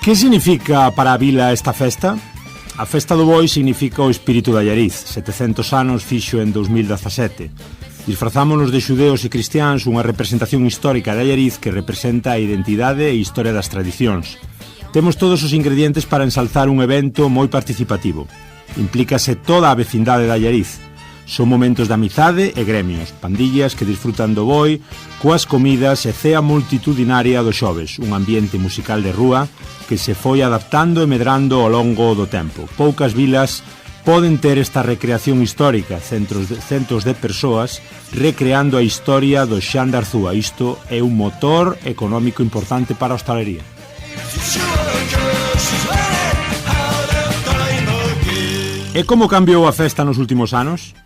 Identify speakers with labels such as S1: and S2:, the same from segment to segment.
S1: Que significa para a vila esta festa? A Festa do Boi significa o espírito de Allariz. 700 anos fixo en 2017. Disfrazámonos de xudeos e cristiáns unha representación histórica de Allariz que representa a identidade e historia das tradicións. Temos todos os ingredientes para ensalzar un evento moi participativo. Implícase toda a vecindade de Allariz. Son momentos de amizade e gremios, pandillas que disfrutan do boi, coas comidas e cea multitudinaria do xoves, un ambiente musical de rúa que se foi adaptando e medrando ao longo do tempo. Poucas vilas poden ter esta recreación histórica, centos de persoas recreando a historia do Xan de Arzúa. Isto é un motor económico importante para a hostalería. E como cambiou a festa nos últimos anos?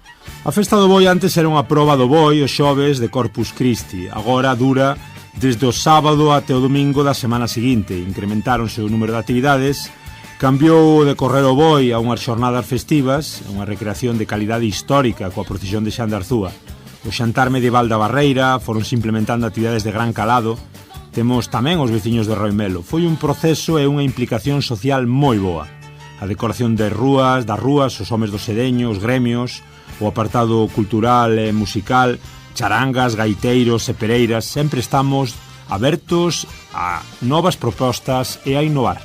S1: A Festa do Boi antes era unha proba do boi os xoves de Corpus Christi. Agora dura desde o sábado até o domingo da semana seguinte. Incrementáronse o número de actividades, cambiou de correr o boi a unhas xornadas festivas, unha recreación de calidade histórica coa procesión de Xan de Arzúa. O xantar medieval da Barreira, foron implementando actividades de gran calado. Temos tamén os veciños de Roimelo. Foi un proceso e unha implicación social moi boa. A decoración das rúas, os homes do sedeño, os gremios, o apartado cultural e musical, charangas, gaiteiros e pereiras, sempre estamos abertos a novas propostas e a innovar.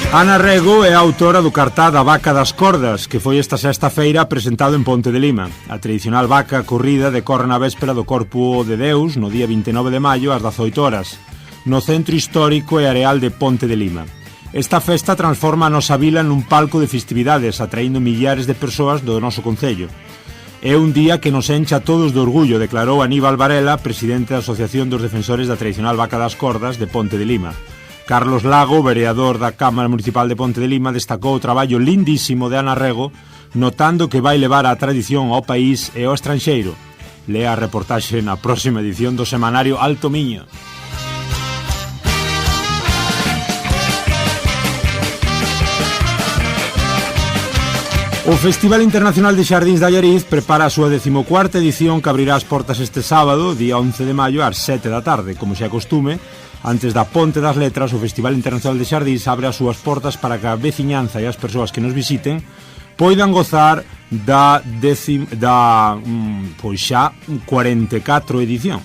S1: Ana Rego é a autora do cartá da Vaca das Cordas, que foi esta sexta-feira presentado en Ponte de Lima. A tradicional vaca corrida decorre na véspera do Corpo de Deus, no día 29 de maio, ás 18 horas, no Centro Histórico e Areal de Ponte de Lima. Esta festa transforma a nosa vila nun palco de festividades, atraíndo millares de persoas do noso concello. É un día que nos encha a todos de orgullo, declarou Aníbal Varela, presidente da Asociación dos Defensores da Tradicional Vaca das Cordas de Ponte de Lima. Carlos Lago, vereador da Cámara Municipal de Ponte de Lima, destacou o traballo lindísimo de Ana Rego, notando que vai levar a tradición ao país e ao estranxeiro. Lea a reportaxe na próxima edición do semanario Alto Miño. O Festival Internacional de Xardíns de Allariz prepara a súa 14ª edición que abrirá as portas este sábado, día 11 de maio, ás 7 da tarde. Como xa é costume, antes da Ponte das Letras, o Festival Internacional de Xardíns abre as súas portas para que a veciñanza e as persoas que nos visiten poidan gozar da 44 edición.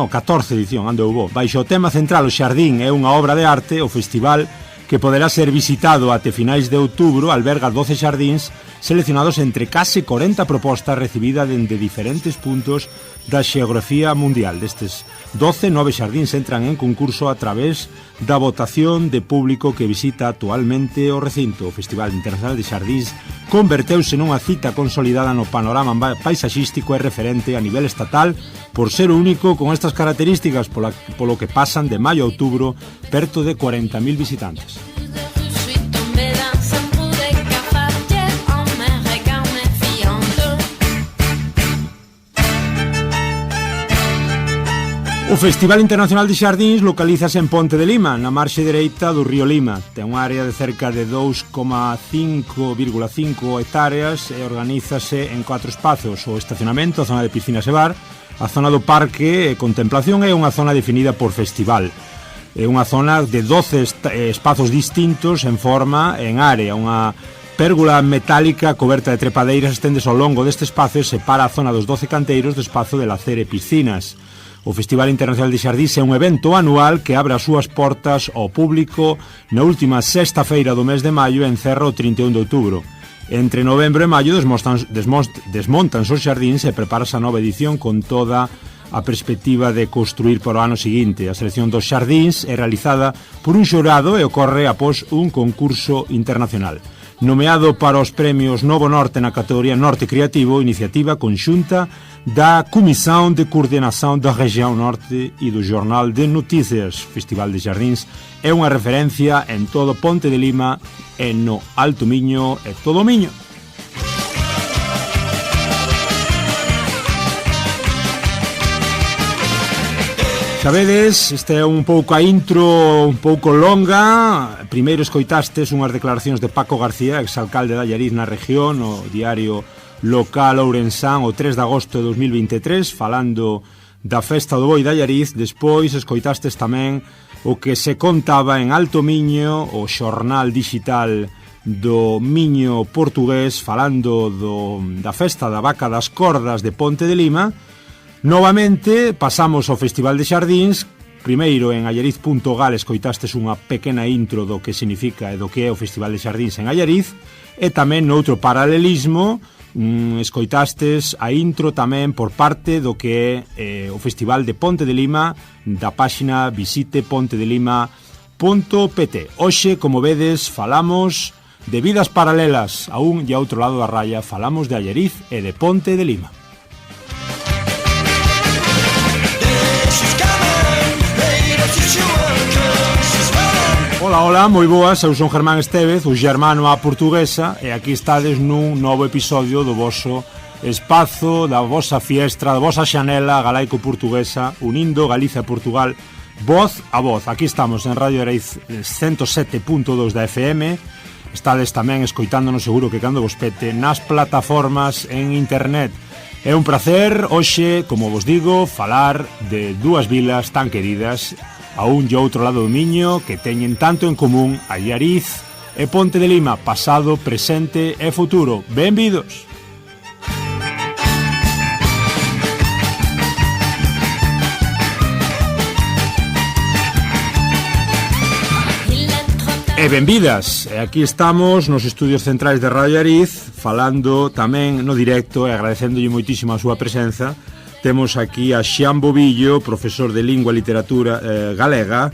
S1: 14 edición, ando eu vou. Baixo o tema central, o xardín é unha obra de arte, o festival, que poderá ser visitado até finais de outubro, alberga 12 xardíns seleccionados entre case 40 propostas recibidas dende diferentes puntos da xeografía mundial. Destes 12, 9 xardíns entran en concurso a través da votación de público que visita actualmente o recinto. O Festival Internacional de Xardíns converteuse nunha cita consolidada no panorama paisaxístico e referente a nivel estatal por ser o único con estas características, polo que pasan de maio a outubro perto de 40.000 visitantes. O Festival Internacional de Xardíns localízase en Ponte de Lima, na marxe dereita do río Lima. Ten unha área de cerca de 2,5 hectáreas e organízase en 4 espazos: o estacionamento, a zona de piscinas e bar, a zona do parque e contemplación e unha zona definida por festival. É unha zona de 12 espazos distintos en forma en área. Unha pérgola metálica coberta de trepadeiras esténdese ao longo deste espazo e separa a zona dos 12 canteiros do espazo de lacer e piscinas. O Festival Internacional de Xardíns é un evento anual que abre as súas portas ao público na última sexta-feira do mes de maio e encerra o 31 de outubro. Entre novembro e maio desmontanse os xardíns e prepárase a nova edición con toda a perspectiva de construir para o ano seguinte. A selección dos xardíns é realizada por un xurado e ocorre após un concurso internacional. Nomeado para os premios Novo Norte na categoría Norte Creativo, iniciativa conxunta da Comisión de Coordenación da Região Norte e do Jornal de Notícias. Festival de Xardíns é unha referencia en todo Ponte de Lima e no Alto Miño e todo o Miño. Sabedes, este é un pouco a intro un pouco longa. Primeiro escoitastes unhas declaracións de Paco García, exalcalde de Allariz na región, no diario local Ourensán, o 3 de agosto de 2023, falando da festa do boi de Allariz. Despois escoitastes tamén o que se contaba en Alto Miño, o xornal digital do Miño portugués, falando da festa da vaca das cordas de Ponte de Lima. Novamente pasamos ao Festival de Xardíns. Primeiro en allariz.gal escoitastes unha pequena intro do que significa e do que é o Festival de Xardíns en Allariz, e tamén noutro paralelismo escoitastes a intro tamén por parte do que é o Festival de Ponte de Lima da páxina visitepontedelima.pt. Hoxe, como vedes, falamos de vidas paralelas. A un e a outro lado da raya falamos de Allariz e de Ponte de Lima. Ola, ola, moi boas, eu son Germán Estévez, o xermano á portuguesa, e aquí estades nun novo episodio do voso espazo, da vosa fiestra, da vosa xanela galaico-portuguesa, unindo Galicia e Portugal voz a voz. Aquí estamos en Radio Allariz 107.2 da FM, estades tamén escoitándonos seguro que cando vos pete nas plataformas en internet. É un placer, hoxe, como vos digo, falar de dúas vilas tan queridas a un e outro lado do Miño, que teñen tanto en común Allariz e Ponte de Lima, pasado, presente e futuro. Benvidos! E benvidas, e aquí estamos nos estudios centrais de Radio Allariz, falando tamén no directo e agradecéndolle moitísimo a súa presenza. Temos aquí a Xian Bobillo, profesor de Lingua e Literatura galega,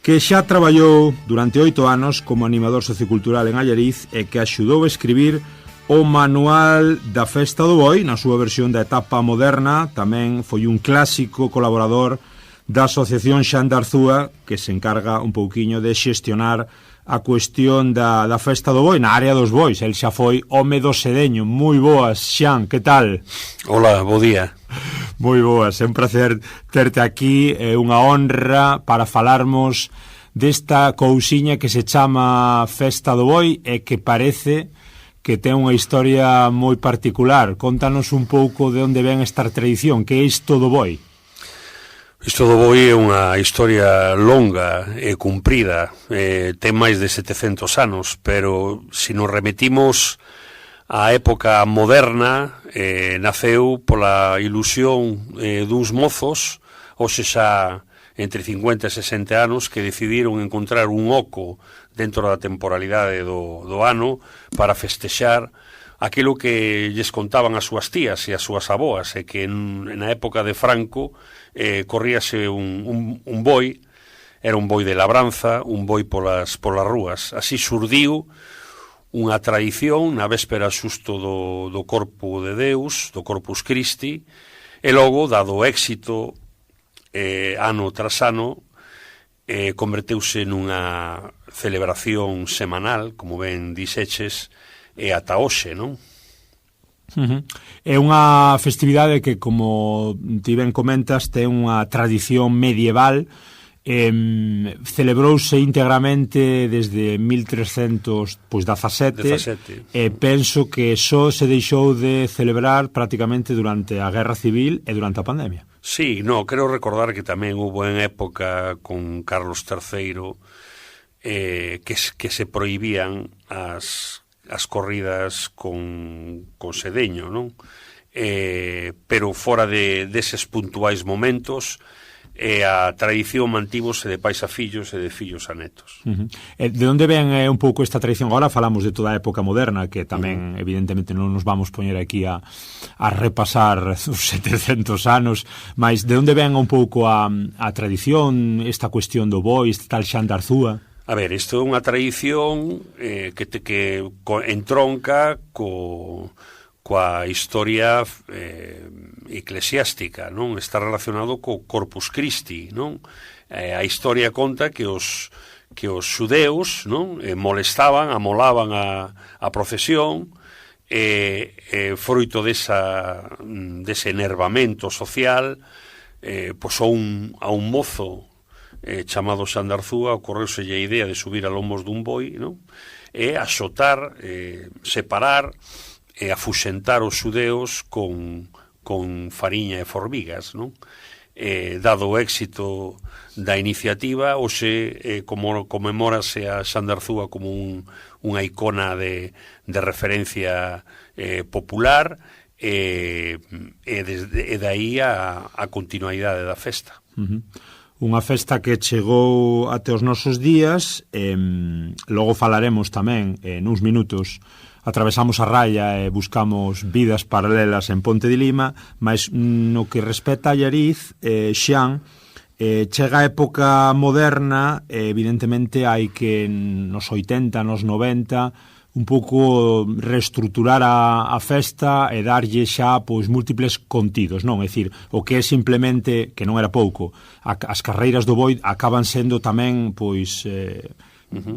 S1: que xa traballou durante 8 anos como animador sociocultural en Allariz e que axudou a escribir o Manual da Festa do Boi na súa versión da etapa moderna. Tamén foi un clásico colaborador da Asociación Xan de Arzúa, que se encarga un pouquiño de xestionar a cuestión da festa do boi na área dos bois. El xa foi home do Sedeño. Moi boas, Xan, que tal?
S2: Hola, bo día.
S1: Moi boas, é un placer terte aquí, é unha honra para falarmos desta cousiña que se chama Festa do Boi e que parece que ten unha historia moi particular. Contanos un pouco de onde ven esta tradición, que é isto do boi?
S2: Isto do boi é unha historia longa e cumprida, ten máis de 700 anos, pero se nos remetimos á época moderna, naceu pola ilusión duns mozos, hoxe xa entre 50 e 60 anos, que decidiron encontrar un oco dentro da temporalidade do ano para festexar aquilo que lles contaban as súas tías e as súas aboas, e que na época de Franco corríase un boi, era un boi de labranza, un boi polas rúas. Así surdiu unha tradición na véspera xusto do Corpo de Deus, do Corpus Christi, e logo, dado o éxito ano tras ano, converteuse nunha celebración semanal, como ben dixeches, e ata hoxe, non?
S1: É unha festividade que, como ti ben comentas, ten unha tradición medieval. Celebrouse íntegramente desde 1317 e penso que só se deixou de celebrar prácticamente durante a Guerra Civil e durante a pandemia.
S2: Sí, no, creo recordar que tamén hubo en época con Carlos III que se prohibían as corridas con sedeño, non? Pero fora deses puntuais momentos, a tradición mantívose de pais a fillos e de fillos a netos.
S1: De onde ven un pouco esta tradición? Agora falamos de toda a época moderna, que tamén evidentemente non nos vamos poñer aquí a repasar os 700 anos, mas de onde ven un pouco a tradición, esta cuestión do boi, este tal Xan de Arzúa?
S2: A ver, isto é unha tradición que entronca coa historia eclesiástica, non? Está relacionado co Corpus Christi, non? A historia conta que os xudeus, non? Amolaban a procesión, froito dese enervamento social, pois a un mozo chamado Xandarzúa ocorreuselle a idea de subir a lombos dun boi, non? E axotar, separar e afuxentar os xudeos con fariña e formigas, non? Dado o éxito da iniciativa, hoxe comemórase a Xandarzúa como unha icona de referencia popular, e dai a continuidade da festa.
S1: Unha festa que chegou até os nosos días, logo falaremos tamén nuns minutos. Atravesamos a raya e buscamos vidas paralelas en Ponte de Lima, mas no que respecta a Allariz, Xián, chega a época moderna, evidentemente hai que nos 80, nos 90, un pouco reestruturar a festa e darlle xa pois múltiples contidos, non? É dicir, o que é simplemente, que non era pouco, as carreiras do boi acaban sendo tamén pois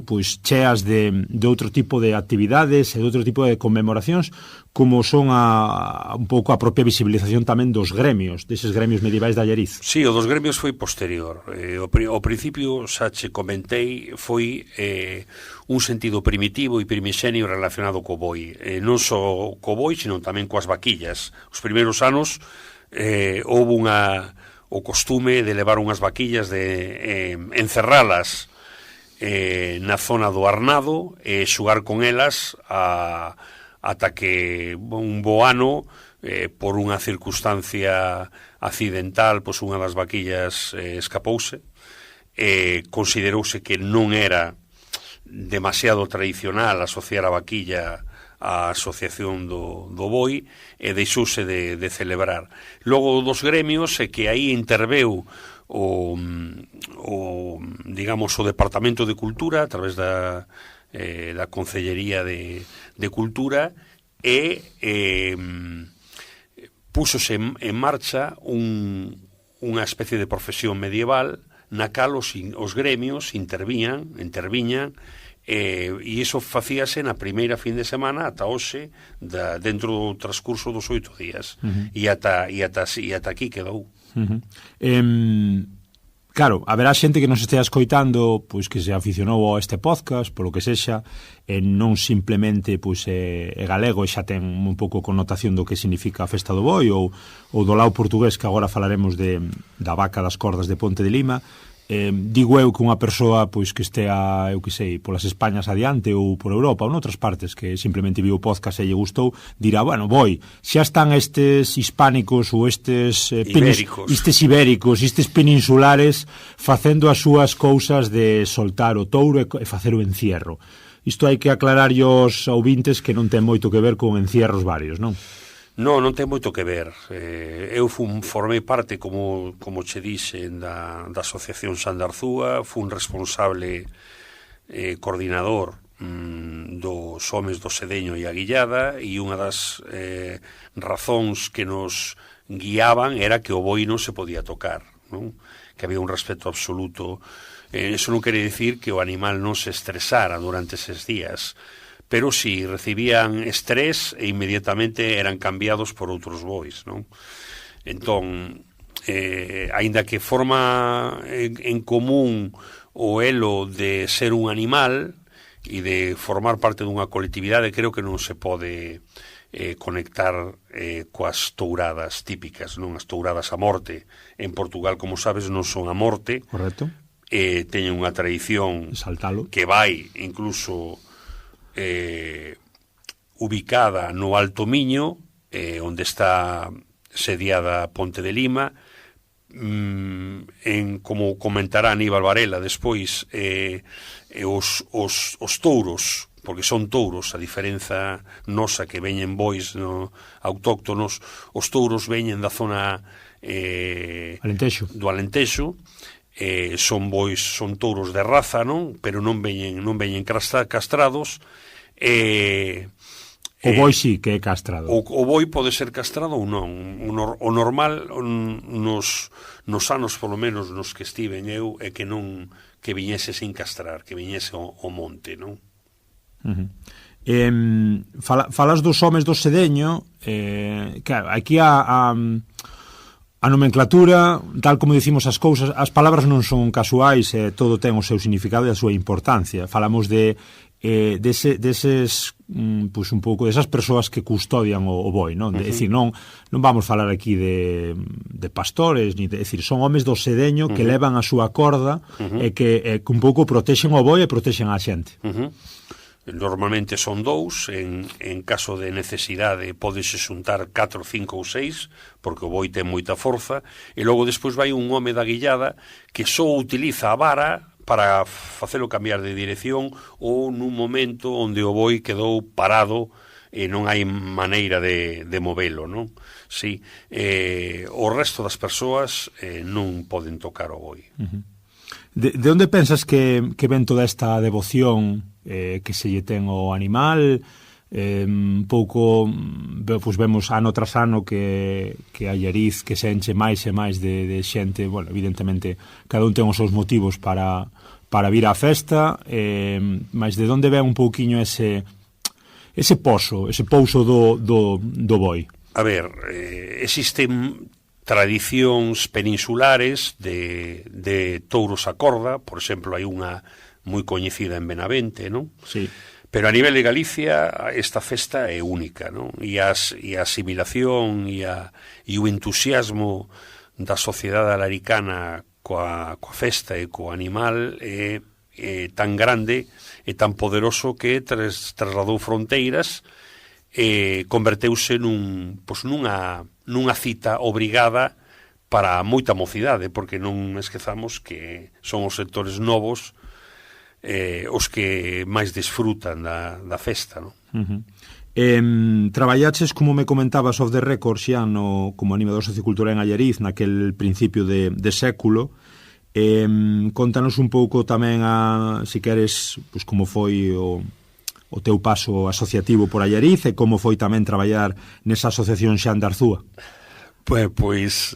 S1: pois cheas de outro tipo de actividades e de outro tipo de conmemoracións, como son un pouco a propia visibilización tamén dos gremios, deses gremios medievais de Allariz.
S2: Sí, o dos gremios foi posterior. Ao principio, xa che comentei, foi un sentido primitivo e primixenio relacionado co boi. Non só co boi, sino tamén coas vaquillas. Os primeiros anos houve o costume de levar unhas vaquillas, de encerralas na zona do Arnado e xugar con elas ata que un bo ano, por unha circunstancia accidental, pois unha das vaquillas escapouse, considerouse que non era demasiado tradicional asociar a vaquilla á asociación do boi, e deixouse de celebrar. Logo dos gremios é que aí interveu digamos, o Departamento de Cultura a través da Concellería de Cultura, e púxose en marcha unha especie de profesión medieval na cal os gremios interviñan, e iso facíase na primeira fin de semana ata hoxe, dentro do transcurso dos 8 días, e ata aquí quedou.
S1: Claro, haberá xente que nos estea escoitando pois que se aficionou a este podcast, polo que sexa, non simplemente pois é galego e xa ten un pouco connotación do que significa a festa do boi, ou do lado portugués, que agora falaremos da vaca das cordas de Ponte de Lima. Digo eu que unha persoa pois que estea, eu que sei, polas Españas adiante ou por Europa ou noutras partes, que simplemente viu o podcast e lle gustou, dirá, bueno, boi, xa están estes hispánicos ou estes ibéricos, estes peninsulares facendo as súas cousas de soltar o touro e facer o encierro. Isto hai que aclarar aos ouvintes que non ten moito que ver con encierros varios, non?
S2: Non ten moito que ver. Eu formei parte, como che dixen, da Asociación Xandarzúa, fun responsable coordinador dos homes do Sedeño e a Guillada, e unha das razóns que nos guiaban era que o boi non se podía tocar, non? Que había un respeto absoluto. Eso non quere dicir que o animal non se estresara durante eses días, pero si recibían estrés e inmediatamente eran cambiados por outros bois, non? Entón, aínda que forma en común o elo de ser un animal e de formar parte dunha colectividade, creo que non se pode conectar coas touradas típicas, non? As touradas a morte en Portugal, como sabes, non son a morte.
S1: Correcto.
S2: Teñen unha tradición que vai incluso ubicada no Alto Miño, onde está sediada Ponte de Lima, como comentará Aníbal Varela despois, os touros, porque son touros, a diferenza nosa que veñen bois autóctonos, os touros veñen da zona do Alentexo, son bois, son touros de raza, non? Pero non veñen castrados.
S1: O boi sí que é castrado.
S2: O boi pode ser castrado ou non. O normal nos anos, polo menos nos que estiven eu, é que non, que viñese sin castrar, que viñese o monte, non?
S1: Falas dos homes do Sedeño, claro, aquí A nomenclatura, tal como dicimos as cousas, as palabras non son casuais, todo ten o seu significado e a súa importancia. Falamos deses pois un pouco desas persoas que custodian o boi, non? É dicir, non vamos falar aquí de pastores, ni é dicir, son homes do sedeño que levan a súa corda e que un pouco protexen o boi e protexen a xente.
S2: Normalmente son dous, en caso de necesidade pódese xuntar 4, 5 ou 6, porque o boi ten moita forza, e logo despois vai un home da guillada que só utiliza a vara para facelo cambiar de dirección ou nun momento onde o boi quedou parado e non hai maneira de movelo, non? Sí, o resto das persoas non poden tocar o boi.
S1: De onde pensas que ven toda esta devoción que se lle ten ao animal? Un pouco, pois vemos ano tras ano que a Allariz que se enche máis e máis de xente. Bueno, evidentemente cada un ten os seus motivos para vir á festa, mas de onde ven un pouquiño ese pouso do boi?
S2: A ver, existen tradicións peninsulares de touros a corda. Por exemplo, hai unha moi coñecida en Benavente, non?
S1: Sí.
S2: Pero a nivel de Galicia esta festa é única, non? E a asimilación e o entusiasmo da sociedade alaricana coa festa e co animal é tan grande e tan poderoso que trasladou fronteiras e converteuse nunha cita obrigada para moita mocidade, porque non esquezamos que son os sectores novos os que máis desfrutan da festa, non?
S1: Traballaches, como me comentabas off the record, xa como animador sociocultural en Allariz naquel principio de século. Contanos un pouco tamén si queres, pues, como foi o teu paso asociativo por Allariz e como foi tamén traballar nesa asociación Xan de Arzúa.
S2: Pois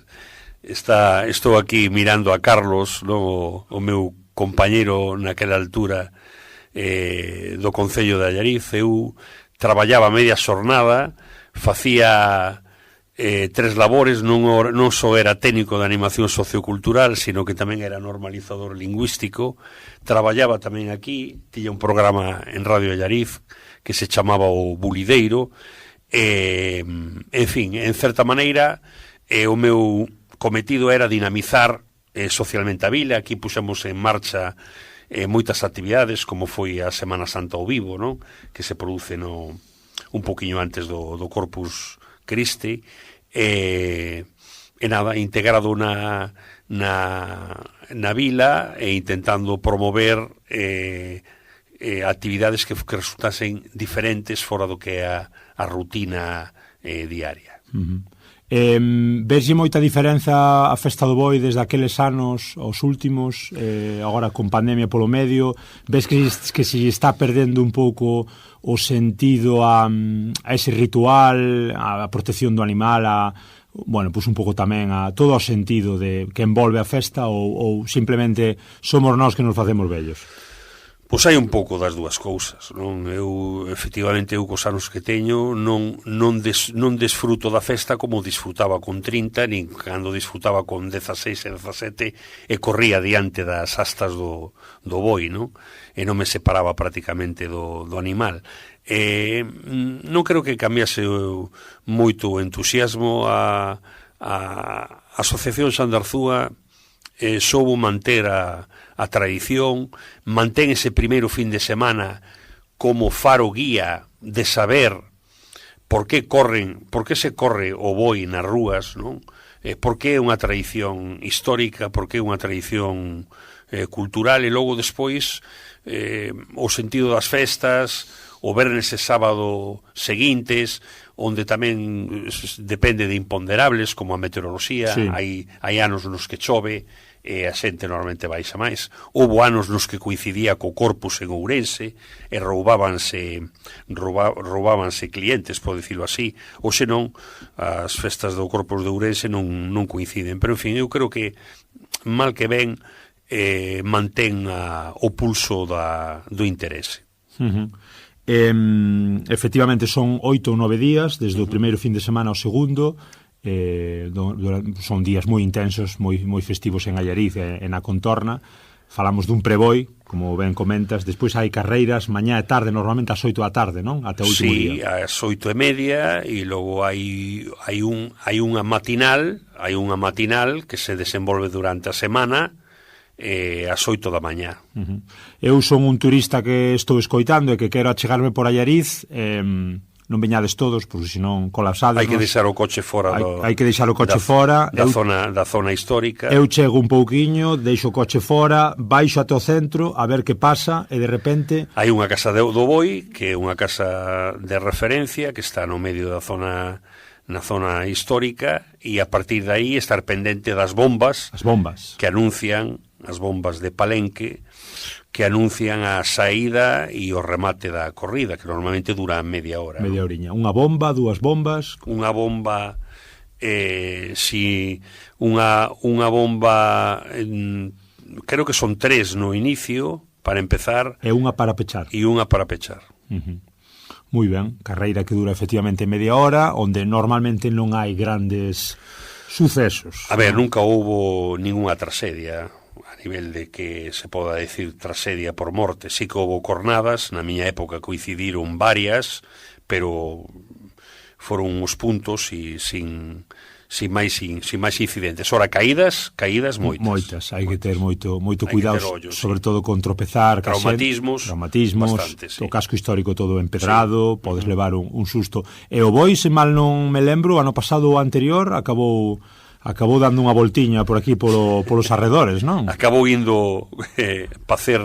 S2: estou aquí mirando a Carlos, non, o meu compañeiro naquela altura do Concello de Allariz. Eu traballaba media xornada, facía 3 labores, non só era técnico de animación sociocultural, sino que tamén era normalizador lingüístico. Traballaba tamén aquí, tiña un programa en Radio Allariz que se chamaba O Bulideiro. En fin, en certa maneira, o meu cometido era dinamizar socialmente a vila. Aquí puxemos en marcha moitas actividades, como foi a Semana Santa ao Vivo, non? Que se produce un poquinho antes do Corpus Christi, e nada, integrado na vila e intentando promover actividades que resultasen diferentes fora do que é a rutina diaria.
S1: Veslle moita diferenza a festa do boi desde aqueles anos aos últimos, agora con pandemia polo medio? Ves que se está perdendo un pouco o sentido a ese ritual, a protección do animal, bueno, pues un pouco tamén a todo o sentido que envolve a festa, ou simplemente somos nós que nos facemos vellos?
S2: Pois hai un pouco das dúas cousas, non? Efectivamente, cos anos que teño non desfruto da festa como disfrutaba con 30, nin cando disfrutaba con 16 e 17 e corría diante das astas do boi, non? E non me separaba prácticamente do animal. Non creo que cambiase moito o entusiasmo. A Asociación Xan de Arzúa soubo manter a tradición, mantén ese primeiro fin de semana como faro guía de saber por que se corre o boi nas rúas, non? Por que é unha tradición histórica, por que é unha tradición cultural, e logo despois o sentido das festas, o vernes e sábado seguintes, onde tamén depende de imponderables como a meteoroloxía. Sí. Hai anos nos que chove e a xente normalmente baixa máis. Houbo anos nos que coincidía co Corpus en Ourense e roubábanse clientes, por dicilo así, ou senón as festas do Corpus de Ourense non coinciden. Pero en fin, eu creo que mal que ben mantén o pulso do interese.
S1: Efectivamente son 8 ou 9 días desde o primeiro fin de semana ao segundo. son días moi intensos, moi festivos en Allariz e na contorna. Falamos dun preboi, como ben comentas, despois hai carreiras mañá e tarde, normalmente ás 8 da tarde, non? Até o último día.
S2: Sí, ás 8:30, e logo hai unha matinal que se desenvolve durante a semana, ás 8 da mañá.
S1: Eu son un turista que estou escoitando e que quero achegarme por Allariz, non veñades todos, porque senón colapsades.
S2: Hai que deixar o coche fora
S1: hai que deixar o coche fora
S2: da zona histórica.
S1: Eu chego un pouquiño, deixo o coche fora, baixo até o centro a ver que pasa, e de repente
S2: hai unha casa do Boi, que é unha casa de referencia que está no medio da zona, na zona histórica, e a partir de aí estar pendente das bombas, que anuncian, as bombas de Palenque, que anuncian a saída e o remate da corrida, que normalmente dura media hora.
S1: Media horiña. Unha bomba, dúas bombas?
S2: Unha bomba, unha bomba, creo que son 3 no inicio, para empezar.
S1: E unha para pechar.
S2: E unha para pechar.
S1: Moi ben, carreira que dura efectivamente media hora, onde normalmente non hai grandes sucesos.
S2: A ver, nunca houbo ninguna tragedia a nivel de que se poda decir tragedia por morte. Sí que houve cornadas, na miña época coincidiron varias, pero foron uns puntos e sin máis incidentes. Ora, caídas moitas.
S1: Moitas, hai que ter moito cuidado, sobre todo con tropezar,
S2: traumatismos, bastante, sí.
S1: O casco histórico todo empedrado, podes levar un susto. E o Boi, se mal non me lembro, ano pasado ou anterior, acabou dando unha voltiña por aquí polos arredores, non?
S2: Acabou indo pacer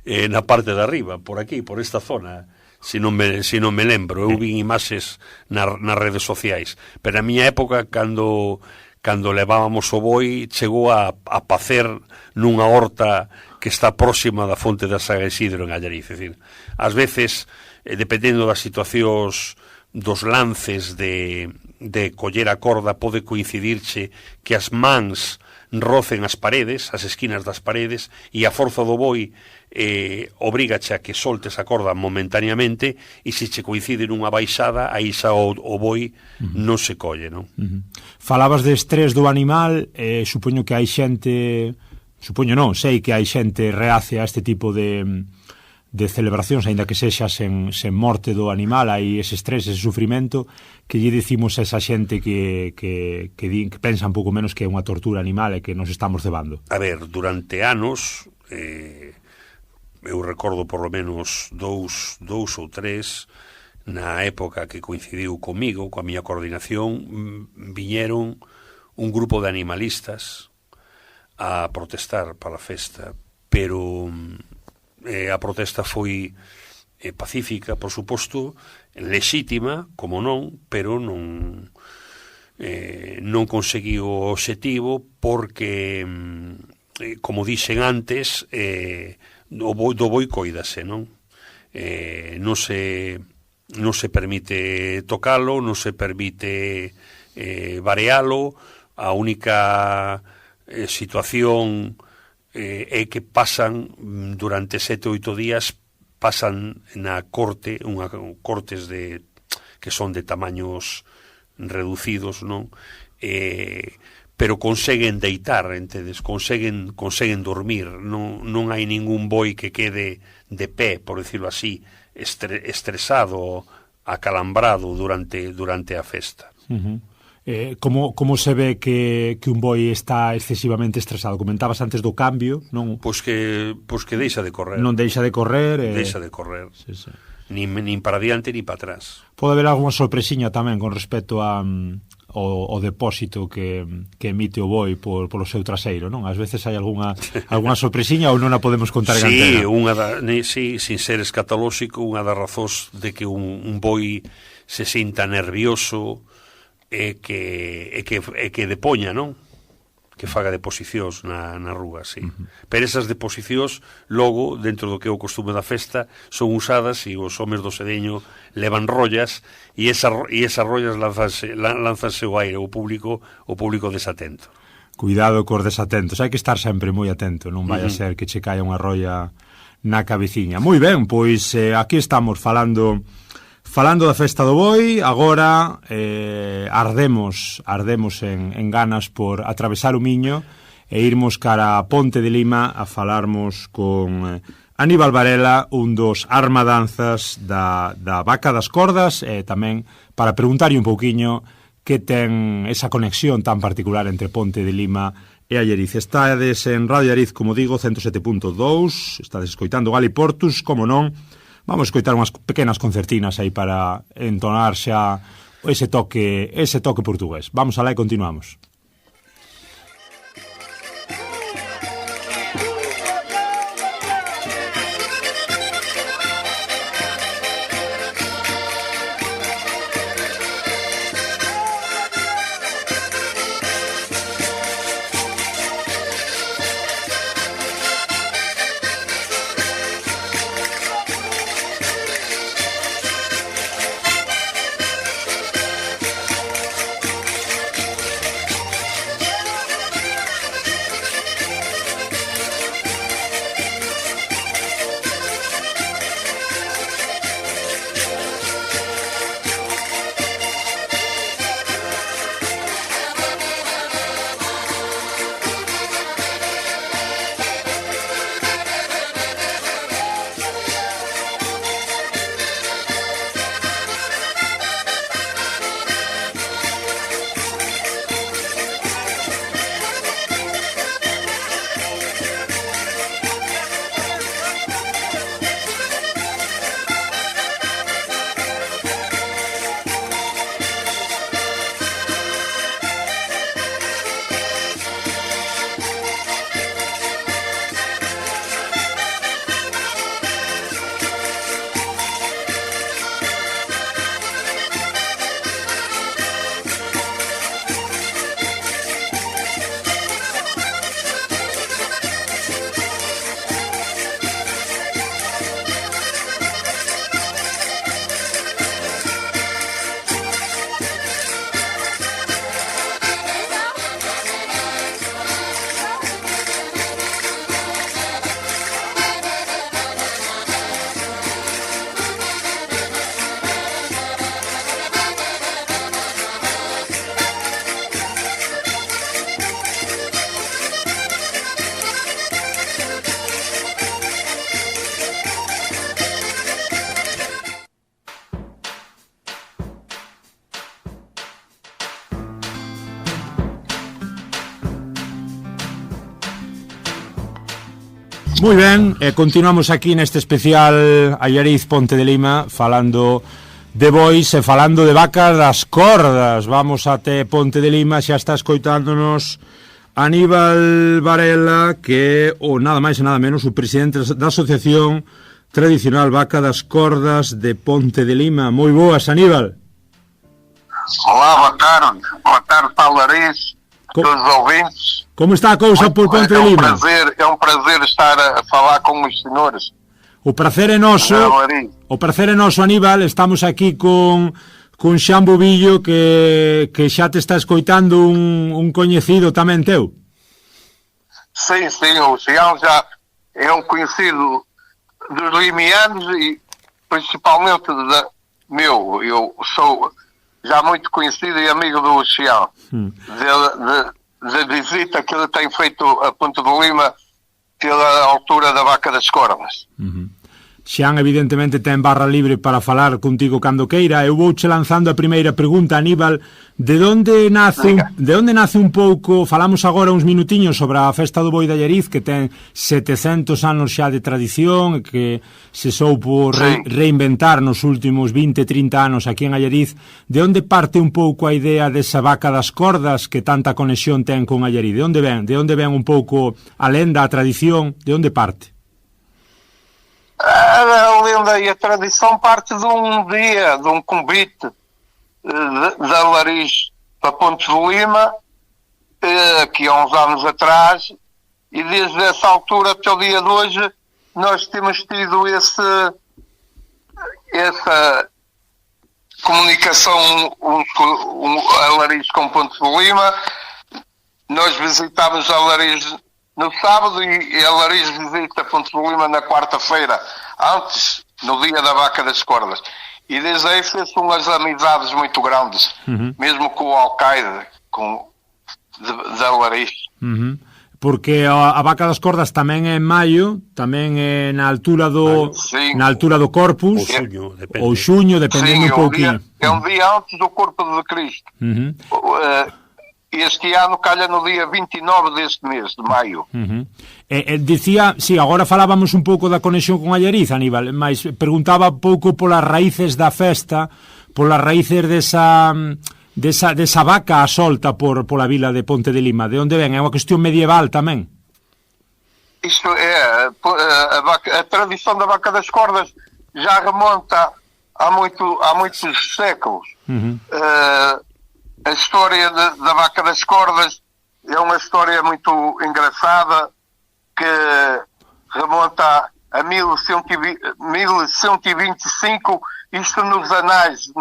S2: na parte de arriba, por aquí, por esta zona, se non me lembro. Eu vi imaxes nas redes sociais, pero na miña época, cando levábamos o Boi, chegou a pacer nunha horta que está próxima da fonte da Saga Isidro en Allariz. É dicir, ás veces, dependendo das situacións, dos lances de coller a corda, pode coincidirche que as mans rocen as paredes, as esquinas das paredes, e a forza do Boi obrígache a que soltes a corda momentaneamente, e se che coincide nunha baixada, aí xa o Boi non se colle, non?
S1: Falabas de estrés do animal, supoño que hai xente, sei que hai xente reacia a este tipo de celebracións, aínda que sexa sen morte do animal, hai ese estrés, ese sufrimento, que lle dicimos a esa xente que pensa un pouco menos que é unha tortura animal e que nos estamos cebando.
S2: A ver, durante anos, eu recordo por lo menos dous ou tres, na época que coincidiu comigo, coa miña coordinación, viñeron un grupo de animalistas a protestar para a festa, pero a protesta foi pacífica, por suposto, lexítima, como non, pero non conseguiu o obxectivo porque, como dixen antes, do Boi coídase, non? Non se permite tocalo, non se permite varealo. A única situación é que pasan durante 7 ou 8 días, pasan na corte, cortes que son de tamaños reducidos, non? Pero conseguen deitar, entedes? Conseguen dormir, non hai ningún Boi que quede de pé, por decirlo así, estresado, acalambrado durante a festa.
S1: Como se ve que un Boi está excesivamente estresado? Comentabas antes do cambio, non?
S2: Pois que deixa de correr.
S1: Non deixa de correr.
S2: Deixa de correr. Sí. Nin para diante ni para atrás.
S1: Pode haber algunha sorpresiña tamén con respecto ao depósito que emite o Boi polo seu traseiro, non? Ás veces hai algunha sorpresiña ou non a podemos contar en antena?
S2: Sí, sin ser escatolóxico, unha das razóns de que un Boi se sinta nervioso é que depoña, non? Que faga deposicións na rúa, sí. Pero esas deposicións, logo, dentro do que é o costume da festa, son usadas e os homes do Sedeño levan rollas e esas rollas lanzanse ao aire, o público desatento.
S1: Cuidado cos desatentos, hai que estar sempre moi atento, non vai a ser que che caia unha rolla na cabeciña. Moi ben, pois aquí estamos falando Falando da Festa do Boi, agora ardemos en ganas por atravesar o Miño e irmos cara a Ponte de Lima a falarmos con Aníbal Varela, un dos armadanzas da Vaca das Cordas, e tamén para preguntarlle un pouquiño que ten esa conexión tan particular entre Ponte de Lima e Allariz. Estades en Radio Allariz, como digo, 107.2, estades escoitando Gali Portus, como non. Vamos a escoitar unhas pequenas concertinas aí para entonar xa ese toque portugués. Vamos alá e continuamos. Moi ben, continuamos aquí neste especial Allariz Ponte de Lima, falando de bois e falando de vacas das cordas. Vamos até Ponte de Lima, xa está escoitándonos Aníbal Varela, que é o nada máis e nada menos o presidente da Asociación Tradicional Vaca das Cordas de Ponte de Lima. Moi boas, Aníbal.
S3: Olá, boa tarde para Allariz, todos os ouvintes.
S1: Como está a cousa por Ponte de Lima?
S3: É um prazer estar a falar com os senhores.
S1: O prazer é noso, Aníbal. Estamos aquí con Xan Bobillo, que xa te está escoitando un coñecido tamén teu.
S3: Sim, o Xan já é um conhecido dos limianos e principalmente meu. Eu sou já muito conhecido e amigo do Xan. Da visita que ele tem feito a Ponte de Lima pela altura da Vaca das Cordas.
S1: Xan, evidentemente, ten barra libre para falar contigo cando queira. Eu vouche lanzando a primeira pregunta, Aníbal. De onde nace un pouco... Falamos agora uns minutiños sobre a Festa do Boi de Allariz, que ten 700 anos xa de tradición, que se soupo reinventar nos últimos 20-30 anos aquí en Allariz. De onde parte un pouco a idea desa Vaca das Cordas que tanta conexión ten con Allariz? De onde ven un pouco a lenda, a tradición? De onde parte?
S3: A lenda e a tradição parte de um convite de Allariz para Ponte de Lima, aqui há uns anos atrás, e desde essa altura até o dia de hoje nós temos tido essa comunicação Allariz com Ponte de Lima. Nós visitámos Allariz no sábado e Allariz visita Ponte de Lima na quarta-feira, antes, no dia da Vaca das Cordas. E desde aí fez umas amizades muito grandes, mesmo com o Al-Qaeda, de Alariz.
S1: Porque a Vaca das Cordas tamén é en maio, tamén é na altura do Corpus, ou xuño, dependendo un pouquinho.
S3: É um dia antes do Corpo de Cristo. Este ano calha no dia 29 deste mês, de maio.
S1: Dicía, agora falábamos un pouco da conexión con Allariz, Aníbal, mas perguntaba un pouco polas raíces da festa, polas raíces desa vaca a solta pola vila de Ponte de Lima. De onde ven? É unha cuestión medieval tamén?
S3: Isto é, a tradición da Vaca das Cordas já remonta há muitos séculos. A história da Vaca das Cordas é uma história muito engraçada que remonta a 1125, isto nos anais de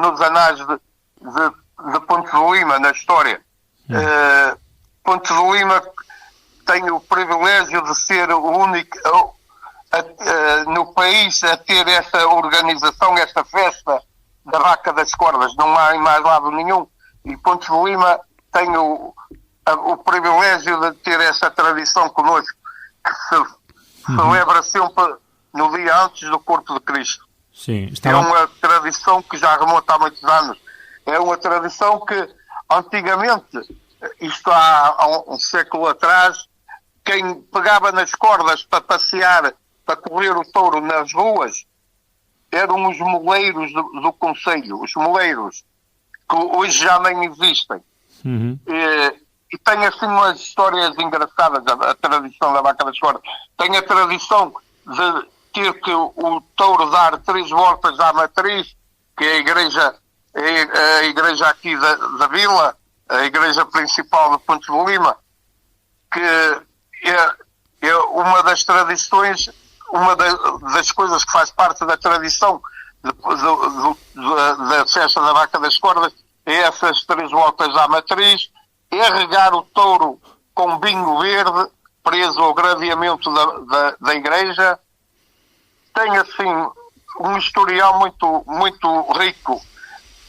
S3: Ponte de Lima, na história. Ponte de Lima tem o privilégio de ser o único no país a ter esta organização, esta festa da Vaca das Cordas. Não há em mais lado nenhum. E Ponte de Lima tem o privilégio de ter essa tradição connosco, que se celebra sempre no dia antes do Corpo de Cristo.
S1: Sim,
S3: É uma tradição que já remonta há muitos anos. É uma tradição que, antigamente, isto há um século atrás, quem pegava nas cordas para passear, para correr o touro nas ruas, eram os moleiros do concelho, os moleiros, que hoje já nem existem. E tem assim umas histórias engraçadas, a tradição da Vaca das Cordas. Tem a tradição de ter que o touro dar 3 voltas à matriz, que é a igreja aqui da vila, a igreja principal de Ponte de Lima, que é uma das tradições, uma das coisas que faz parte da tradição da festa da Vaca das Cordas, é essas 3 voltas à matriz, é regar o touro com vinho verde, preso ao gradeamento da igreja. Tem assim um historial muito rico,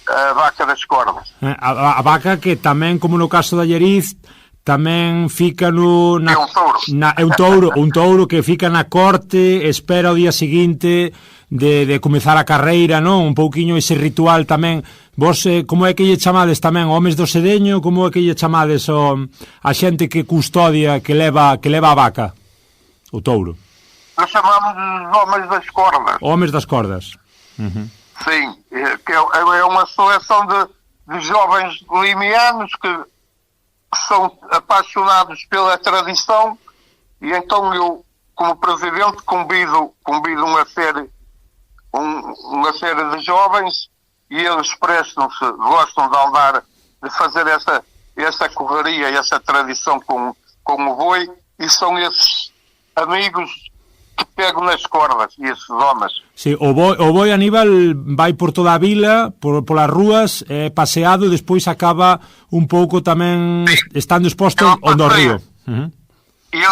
S3: a Vaca das Cordas.
S1: A vaca que tamén, como no caso da Allariz, tamén fica é un touro que fica na corte, espera o día seguinte de comezar a carreira, non? Un pouquiño ese ritual tamén. Vos, como é que lle chamades tamén? Homes do sedeño, como é que lle chamades a xente que custodia, que leva a vaca? O touro?
S3: Nós chamamos os Homens das Cordas.
S1: Homens das Cordas.
S3: Sim, que é uma seleção de jovens limianos que são apaixonados pela tradição, e então eu, como presidente, convido uma série de jovens, e eles gostam de andar, de fazer essa correria, essa tradição com o boi, e são esses amigos que pegam nas cordas, e esses homens.
S1: Sí, o boi Aníbal vai por toda a vila, polas rúas, paseado, e despois acaba un pouco tamén estando exposto onde o río.
S3: Ele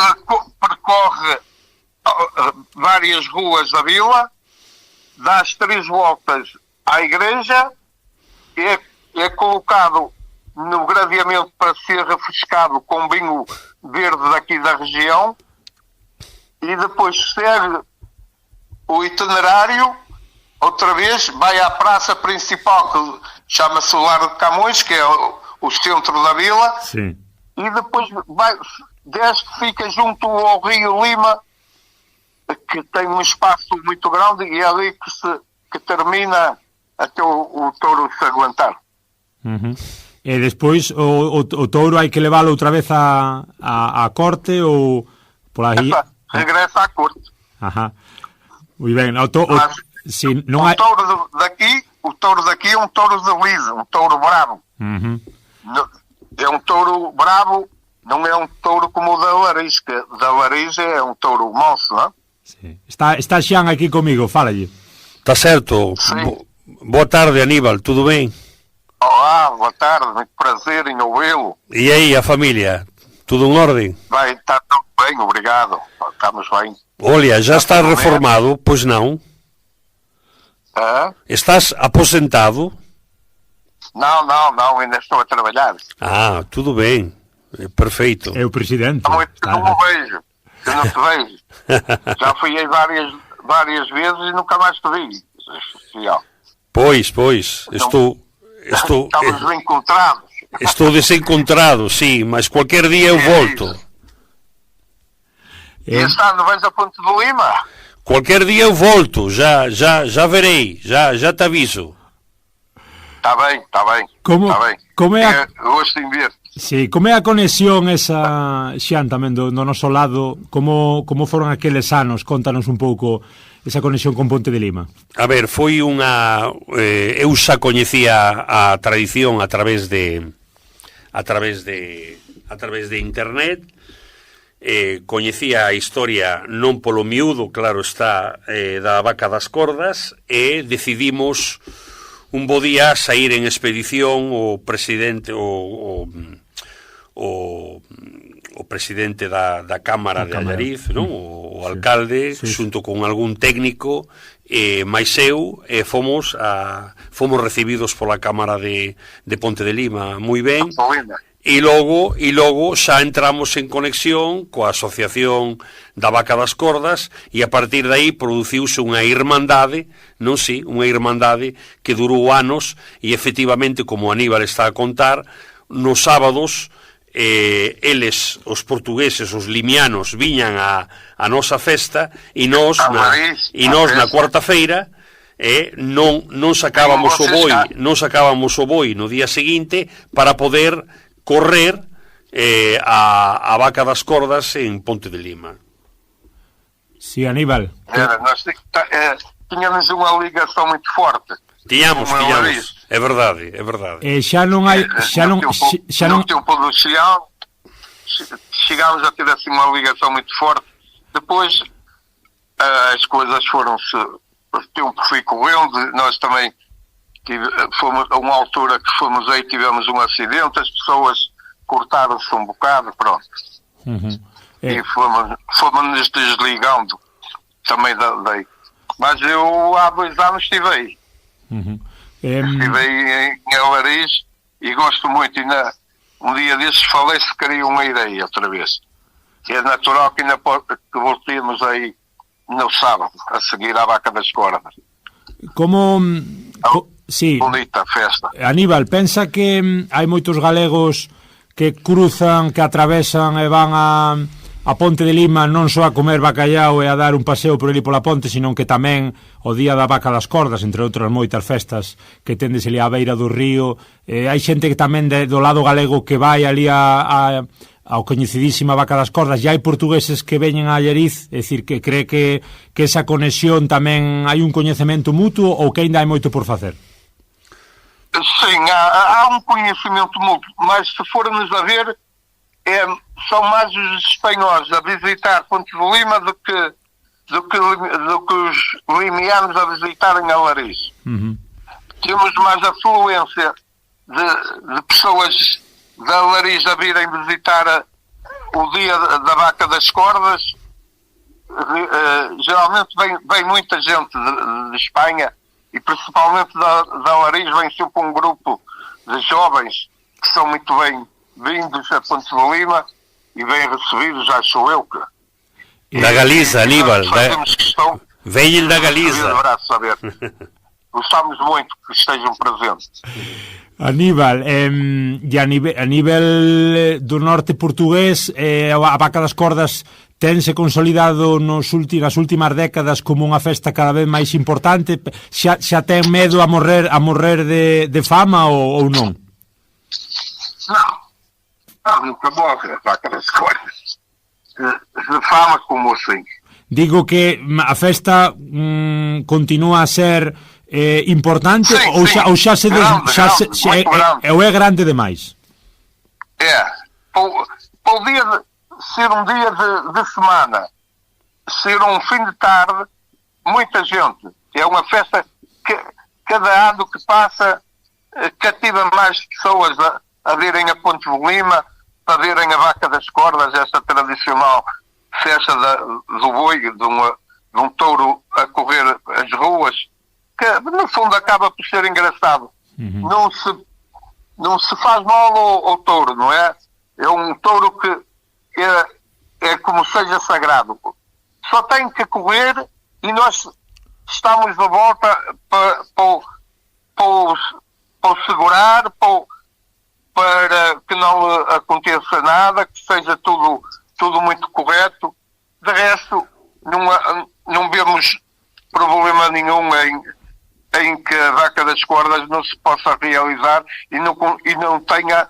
S3: percorre várias ruas da vila, dá as 3 voltas à igreja, é colocado no gradeamento para ser refrescado com vinho verde daqui da região, e depois segue o itinerário, outra vez, vai à praça principal, que chama-se o Lar de Camões, que é o centro da vila.
S1: Sim.
S3: E depois desce, fica junto ao Rio Lima, que tem um espaço muito grande, e é ali que termina até o touro se aguentar.
S1: E despois o touro hai que levalo outra vez a corte ou por aí?
S3: Regresa à corte.
S1: Muy ben. O touro
S3: daqui é um touro de liso, um touro bravo. É um touro bravo, não é um touro como o da Lariz, que da Lariz é um touro manso, não é?
S1: Sí. Está Xan aquí comigo, fálalle.
S2: Está certo. Boa tarde, Aníbal, tudo ben?
S3: Olá, boa tarde, muito prazer em ouvi-lo.
S2: E aí, a familia? Tudo en orden?
S3: Vai, está tudo bem, obrigado. Estamos bem.
S2: Olha, já está reformado, pois não? Estás aposentado?
S3: Não, ainda estou a trabalhar.
S2: Tudo bem. Perfeito.
S1: É o presidente.
S3: Não o vejo. Eu não te vejo. Já fui aí várias vezes e nunca mais te vi.
S2: Pois. Estou
S3: Estamos desencontrados.
S2: Estou desencontrado, sim, mas qualquer dia eu volto.
S3: E este ano vais a Ponte de Lima?
S2: Qualquer dia eu volto, já verei, já te aviso.
S3: Está bem.
S1: Como é a...
S3: Gosto em ver.
S1: Sí, como é a conexión esa, Xian, tamén do noso lado, como foron aqueles anos? Contanos un pouco esa conexión con Ponte de Lima.
S2: A ver, foi unha... eu xa coñecía a tradición a través de internet, coñecía a historia non polo miúdo, claro está, da Vaca das Cordas, e decidimos un bo día sair en expedición o presidente o presidente da Cámara de Allariz, non? O alcalde, xunto con algún técnico, máis eu, fomos recibidos pola Cámara de Ponte de Lima moi ben, e logo xa entramos en conexión coa Asociación da Vaca das Cordas, e a partir de aí produciuse unha irmandade, non si, unha irmandade que durou anos, e efectivamente, como Aníbal está a contar, nos sábados eles, os portugueses, os limianos, viñan a nosa festa, e nós na cuarta-feira non sacábamos o boi no día seguinte para poder correr a Vaca das Cordas en Ponte de Lima.
S1: Sí, Aníbal.
S3: Nós tiñamos unha ligación moito forte.
S2: Tiñamos, é verdade.
S1: Xa non hai...
S3: No tempo do Xian, chegámos a ter assim uma ligação muito forte. Depois, as coisas foram-se... O tempo foi correndo, nós também fomos a uma altura que fomos aí, tivemos um acidente, as pessoas cortaram-se um bocado, pronto. E fomos-nos desligando também daí. Mas eu há 2 anos estive aí. Estive aí em Alariz e gosto muito. E um dia desses falei se queria uma ideia outra vez. Que é natural que voltemos aí no sábado, a seguir à Vaca das Cordas.
S1: Sí.
S3: Bonita festa.
S1: Aníbal, pensa que hai moitos galegos que cruzan, que atravesan e van a Ponte de Lima non só a comer bacallau e a dar un paseo por ali pola ponte, sino que tamén o día da Vaca das Cordas, entre outras moitas festas que tendes ali á beira do río. Hai xente que tamén do lado galego que vai ali ao coñecidísima Vaca das Cordas, e hai portugueses que veñen a Allariz, é dicir, que cree que esa conexión tamén hai un coñecemento mutuo, ou que ainda hai moito por facer?
S3: Sim, há um conhecimento mútuo, mas se formos a ver, são mais os espanhóis a visitar Ponte de Lima do que os limianos a visitarem Alariz. Temos mais afluência de pessoas de Alariz a virem visitar o dia da Vaca das Cordas. Geralmente vem muita gente de Espanha, e principalmente da Alariz vem sempre um grupo de jovens que são muito bem-vindos a Ponte de Lima e bem recebidos, acho eu que...
S2: Da Galiza, Aníbal. Venham da Galiza.
S3: Gostamos muito que estejam presentes.
S1: Aníbal, e a nivel do norte portugués, a Vaca das Cordas tense consolidado nas últimas décadas como unha festa cada vez máis importante. Xa ten medo a morrer de fama ou non?
S3: Não, nunca morre a Vaca das Cordas. De fama como assim.
S1: Digo que a festa continua a ser importante,
S3: sim,
S1: ou xa se é grande demais?
S3: Podia ser um dia de semana, ser um fim de tarde, muita gente. É uma festa que cada ano que passa cativa mais pessoas a virem a Ponte de Lima, a virem a Vaca das Cordas, essa tradicional festa do boi, de um touro a correr as ruas, que no fundo acaba por ser engraçado. Não se faz mal ao touro, não é? É um touro que é como seja sagrado. Só tem que correr e nós estamos de volta para o segurar, para que não aconteça nada, que seja tudo muito correto. De resto, não vemos problema nenhum em que a vaca das cordas não se possa realizar e não tenha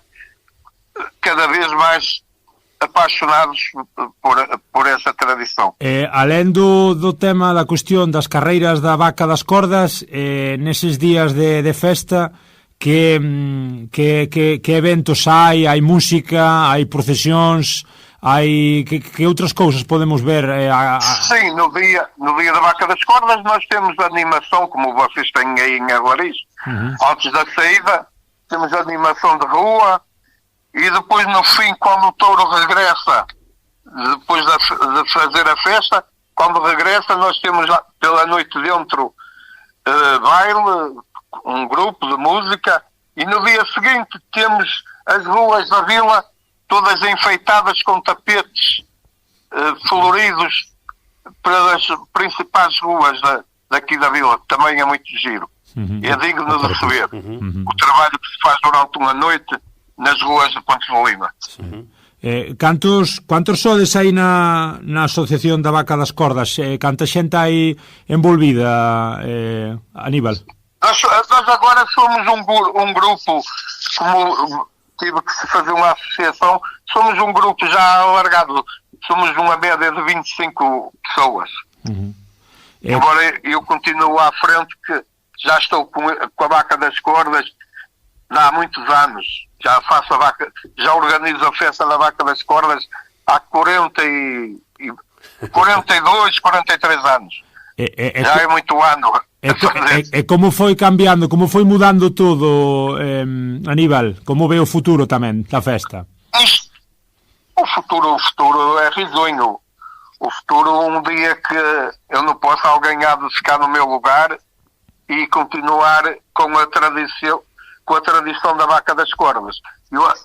S3: cada vez mais apaixonados por essa tradição.
S1: Além do tema da cuestión das carreiras da vaca das cordas, neses días de festa, que eventos hai? Hai música, hai procesións, hai que outras cousas podemos ver?
S3: Sim, no dia da vaca das cordas nós temos animação, como vocês têm aí em Aguariz. Antes da saída temos animação de rua e depois no fim, quando o touro regressa, depois de fazer a festa, quando regressa nós temos lá pela noite dentro baile, um grupo de música, e no dia seguinte temos as ruas da vila todas enfeitadas com tapetes floridos para as principais ruas daqui da vila, que também é muito giro. É digno de receber o trabalho que se faz durante uma noite nas ruas de Ponte de Lima.
S1: Cantos sodes aí na Asociación da Vaca das Cordas? Canta xente aí envolvida, Aníbal?
S3: Nós agora somos um grupo, como tive que se fazer uma associação, somos um grupo já alargado, somos uma média de 25 pessoas. Embora eu continuo à frente, que já estou com a Vaca das Cordas há muitos anos, já faço já organizo a festa da Vaca das Cordas há 42, 43 anos. Já é muito ano.
S1: Como foi cambiando, como foi mudando tudo, Aníbal? Como vê o futuro tamén da festa?
S3: O futuro é risonho. O futuro, um dia que eu não posso, alguém há de ficar no meu lugar e continuar com a tradição da Vaca das Cordas.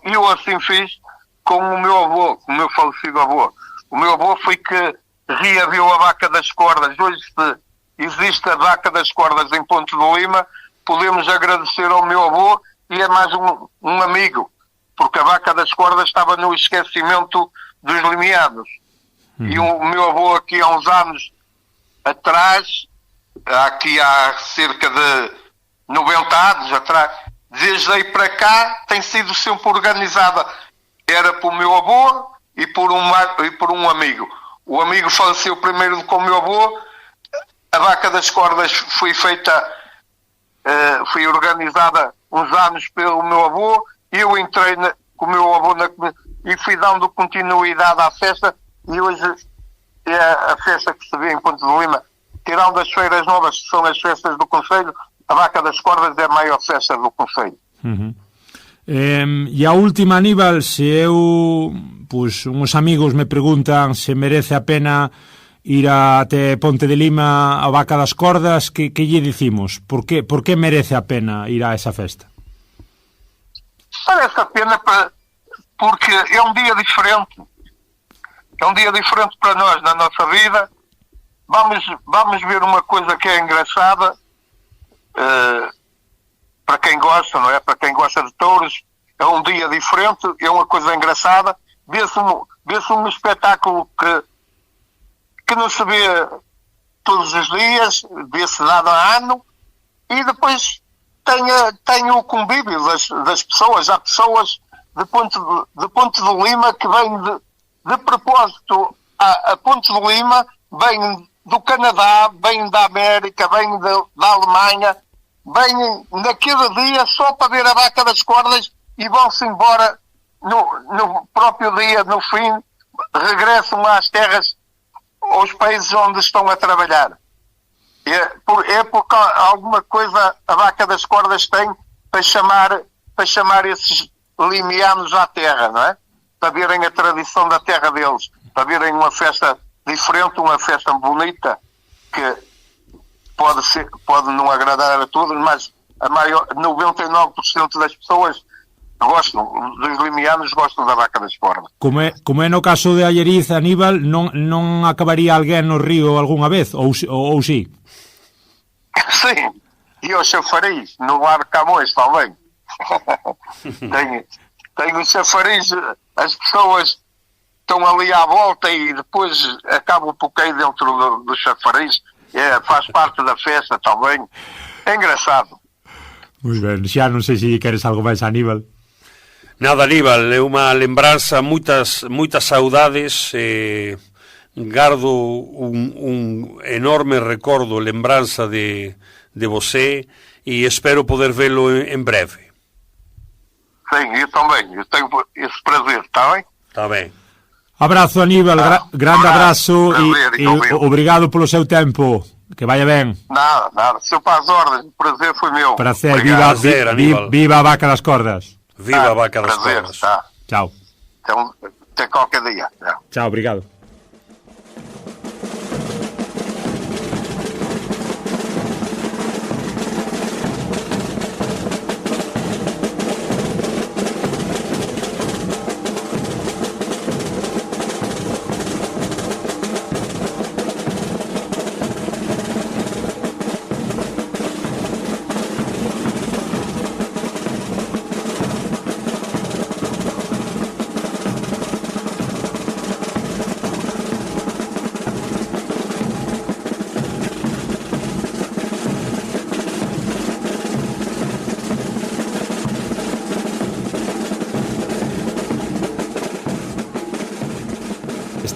S3: Eu assim fiz com o meu avô, com o meu falecido avô. O meu avô foi que reaviu a Vaca das Cordas. Hoje, se existe a Vaca das Cordas em Ponte de Lima, podemos agradecer ao meu avô e a mais um amigo, porque a Vaca das Cordas estava no esquecimento dos limianos. E o meu avô, aqui há uns anos atrás, aqui há cerca de 90 anos atrás, desde aí para cá tem sido sempre organizada. Era por meu avô e por um amigo. O amigo faleceu primeiro com o meu avô. A Vaca das Cordas foi organizada uns anos pelo meu avô. Eu entrei com o meu avô e fui dando continuidade à festa. E hoje é a festa que se vê em Ponte de Lima. Tirando as feiras novas, que são as festas do Conselho, a Vaca das Cordas é a maior festa do Conselho.
S1: E a última, Aníbal, se eu, uns amigos me preguntan se merece a pena ir até Ponte de Lima a Vaca das Cordas, que lle dicimos? Por que merece a pena ir a esa festa?
S3: Merece a pena porque é um dia diferente. É um dia diferente para nós na nossa vida. Vamos ver uma coisa que é engraçada, para quem gosta, não é? Para quem gosta de touros, é um dia diferente, é uma coisa engraçada. Vê-se um espetáculo que não se vê todos os dias, vê-se dado a ano, e depois tem o convívio das pessoas. Há pessoas de Ponte de Lima que vêm de propósito a Ponte de Lima, vêm do Canadá, vêm da América, vêm da Alemanha, vêm naquele dia só para ver a Vaca das Cordas e vão-se embora no próprio dia, no fim, regressam às terras, aos países onde estão a trabalhar. É porque alguma coisa a Vaca das Cordas tem para chamar esses limianos à terra, não é? Para verem a tradição da terra deles, para verem uma festa diferente, uma festa bonita, que pode não agradar a todos, mas a maior, 99% das pessoas gostam, dos limianos gostam da vaca das cordas.
S1: Como é no caso de Allariz, Aníbal, non acabaría alguén no río algunha vez, ou sí?
S3: Sim, e o chafariz, no bar Camões também. tem o chafariz, as pessoas estão ali à volta e depois acabam por cair dentro do chafariz, faz parte da festa também. É engraçado.
S1: Moi ben, xa non sei se queres algo máis, Aníbal.
S2: Nada, Aníbal, é unha lembranza, moitas saudades, gardo un enorme recordo, lembranza de você, e espero poder velo en breve.
S3: Sim, eu também, eu tenho esse prazer, está bem?
S2: Está ben.
S1: Abrazo, Aníbal, grande abrazo e obrigado polo seu tempo. Que vaya ben.
S3: Nada, se eu passo ordens, o prazer foi meu.
S1: Prazer, viva a vaca das cordas.
S2: Viva a vaca das cordas.
S3: Tá.
S1: Chao.
S3: Então, até qualquer dia.
S1: Chao, obrigado.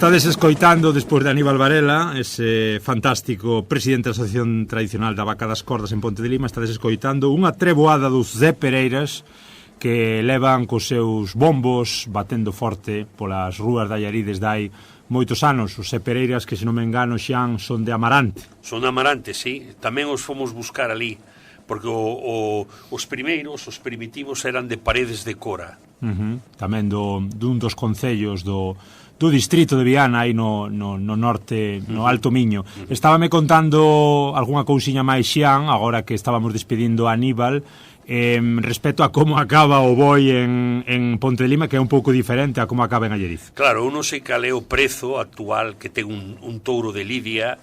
S1: Estades escoitando, despois de Aníbal Varela, ese fantástico presidente da Asociación Tradicional da Vaca das Cordas en Ponte de Lima, estades escoitando unha treboada dos Zé Pereiras que levan cos seus bombos batendo forte polas rúas de Allariz desde hai moitos anos. Os Zé Pereiras que, se non me engano, xan son de Amarante.
S2: Son de Amarante, sí. Tamén os fomos buscar ali, porque os primeiros, os primitivos, eran de Paredes de Cora.
S1: Tamén dun dos concellos do distrito de Viana, aí no norte, no Alto Miño. Estábame contando algunha cousiña máis Xian, agora que estábamos despedindo a Aníbal, respecto a como acaba o boi en Ponte de Lima, que é un pouco diferente a como acaba en Allariz.
S2: Claro, non sei cal é o prezo actual que ten un touro de lidia,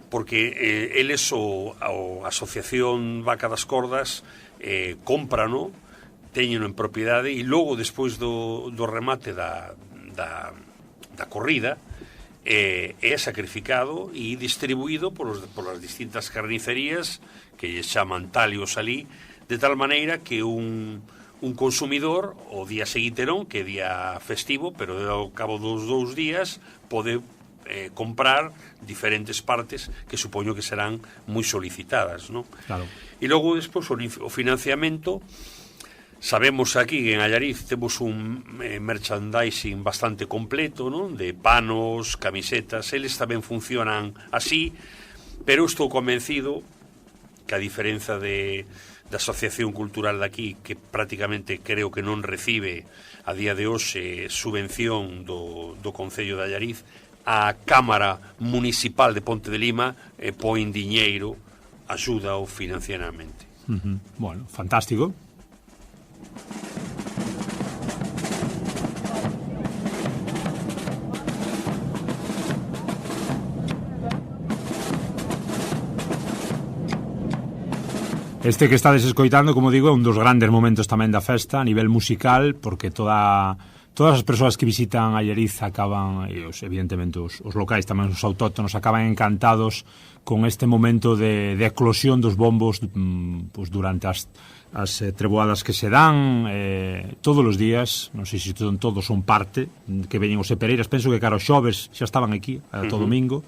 S2: porque eles, a Asociación Vaca das Cordas, cómprano, teñeno en propiedade, e logo, despois do remate da corrida, é sacrificado e distribuído polas distintas carnicerías que lle chaman talios ali, de tal maneira que un consumidor o día seguinte non, que é día festivo, pero ao cabo dos 2 días pode comprar diferentes partes que supoño que serán moi solicitadas, non?
S1: Claro.
S2: E logo despois o financiamento. Sabemos aquí en Allariz temos un merchandising bastante completo, non? De panos, camisetas, eles tamén funcionan así, pero estou convencido que a diferenza da Asociación Cultural de aquí, que prácticamente creo que non recibe a día de hoxe subvención do Concello de Allariz, a Cámara Municipal de Ponte de Lima poin diñeiro, axuda o financieramente.
S1: Bueno, fantástico. Este que estades escoitando, como digo, é un dos grandes momentos tamén da festa a nivel musical, porque todas as persoas que visitan Allariz acaban, e evidentemente os locais tamén, os autóctonos, acaban encantados con este momento de eclosión dos bombos pues, durante as treboadas que se dan todos os días. Non sei se todos son parte, que veñen os Pereiras, penso que cara os xoves xa estaban aquí todo domingo,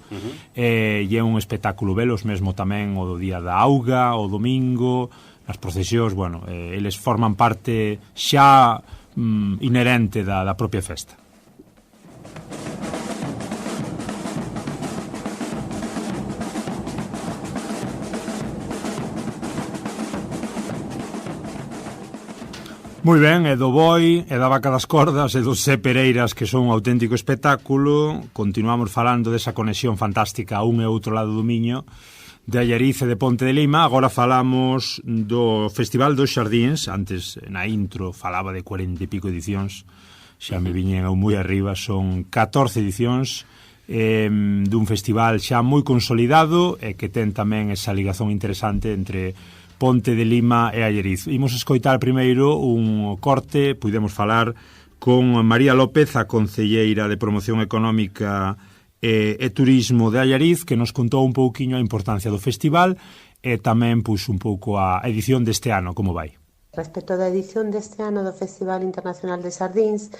S1: e é un espectáculo velos mesmo tamén o do día da auga, o domingo, as procesións, bueno, eles forman parte xa inherente da propia festa. Moi ben, é do Boi, é da Vaca das Cordas e dos Sé Pereiras, que son un auténtico espectáculo. Continuamos falando desa conexión fantástica a un e outro lado do Miño, de Allariz e de Ponte de Lima. Agora falamos do Festival dos Xardíns. Antes, na intro, falaba de 40 e pico edicións. Xa me viñen moi arriba, son 14 edicións dun festival xa moi consolidado e que ten tamén esa ligazón interesante entre Ponte de Lima e Allariz. Imos escoitar primeiro un corte, podemos falar con María López, a concelleira de Promoción Económica e Turismo de Allariz, que nos contou un pouquiño a importancia do festival e tamén pois un pouco a edición deste ano, como vai.
S4: Respecto da edición deste ano do Festival Internacional de Xardíns,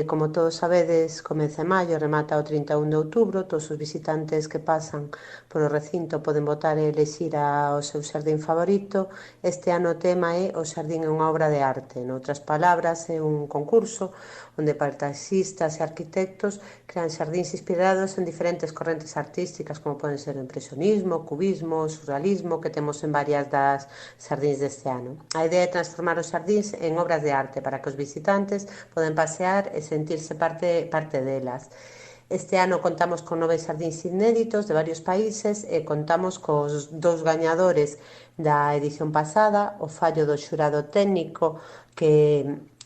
S4: como todos sabedes, comeza en maio, remata o 31 de outubro. Todos os visitantes que pasan polo recinto poden votar e elexir o seu xardín favorito. Este ano o tema é O xardín é unha obra de arte. Noutras palabras, é un concurso onde paisaxistas e arquitectos crean xardíns inspirados en diferentes correntes artísticas, como poden ser o impresionismo, cubismo, surrealismo, que temos en varias das xardíns deste ano. A idea é transformar os xardíns en obras de arte para que os visitantes poden pasear e sentirse parte delas. Este ano contamos con 9 xardíns inéditos de varios países e contamos cos 2 gañadores da edición pasada, o fallo do xurado técnico que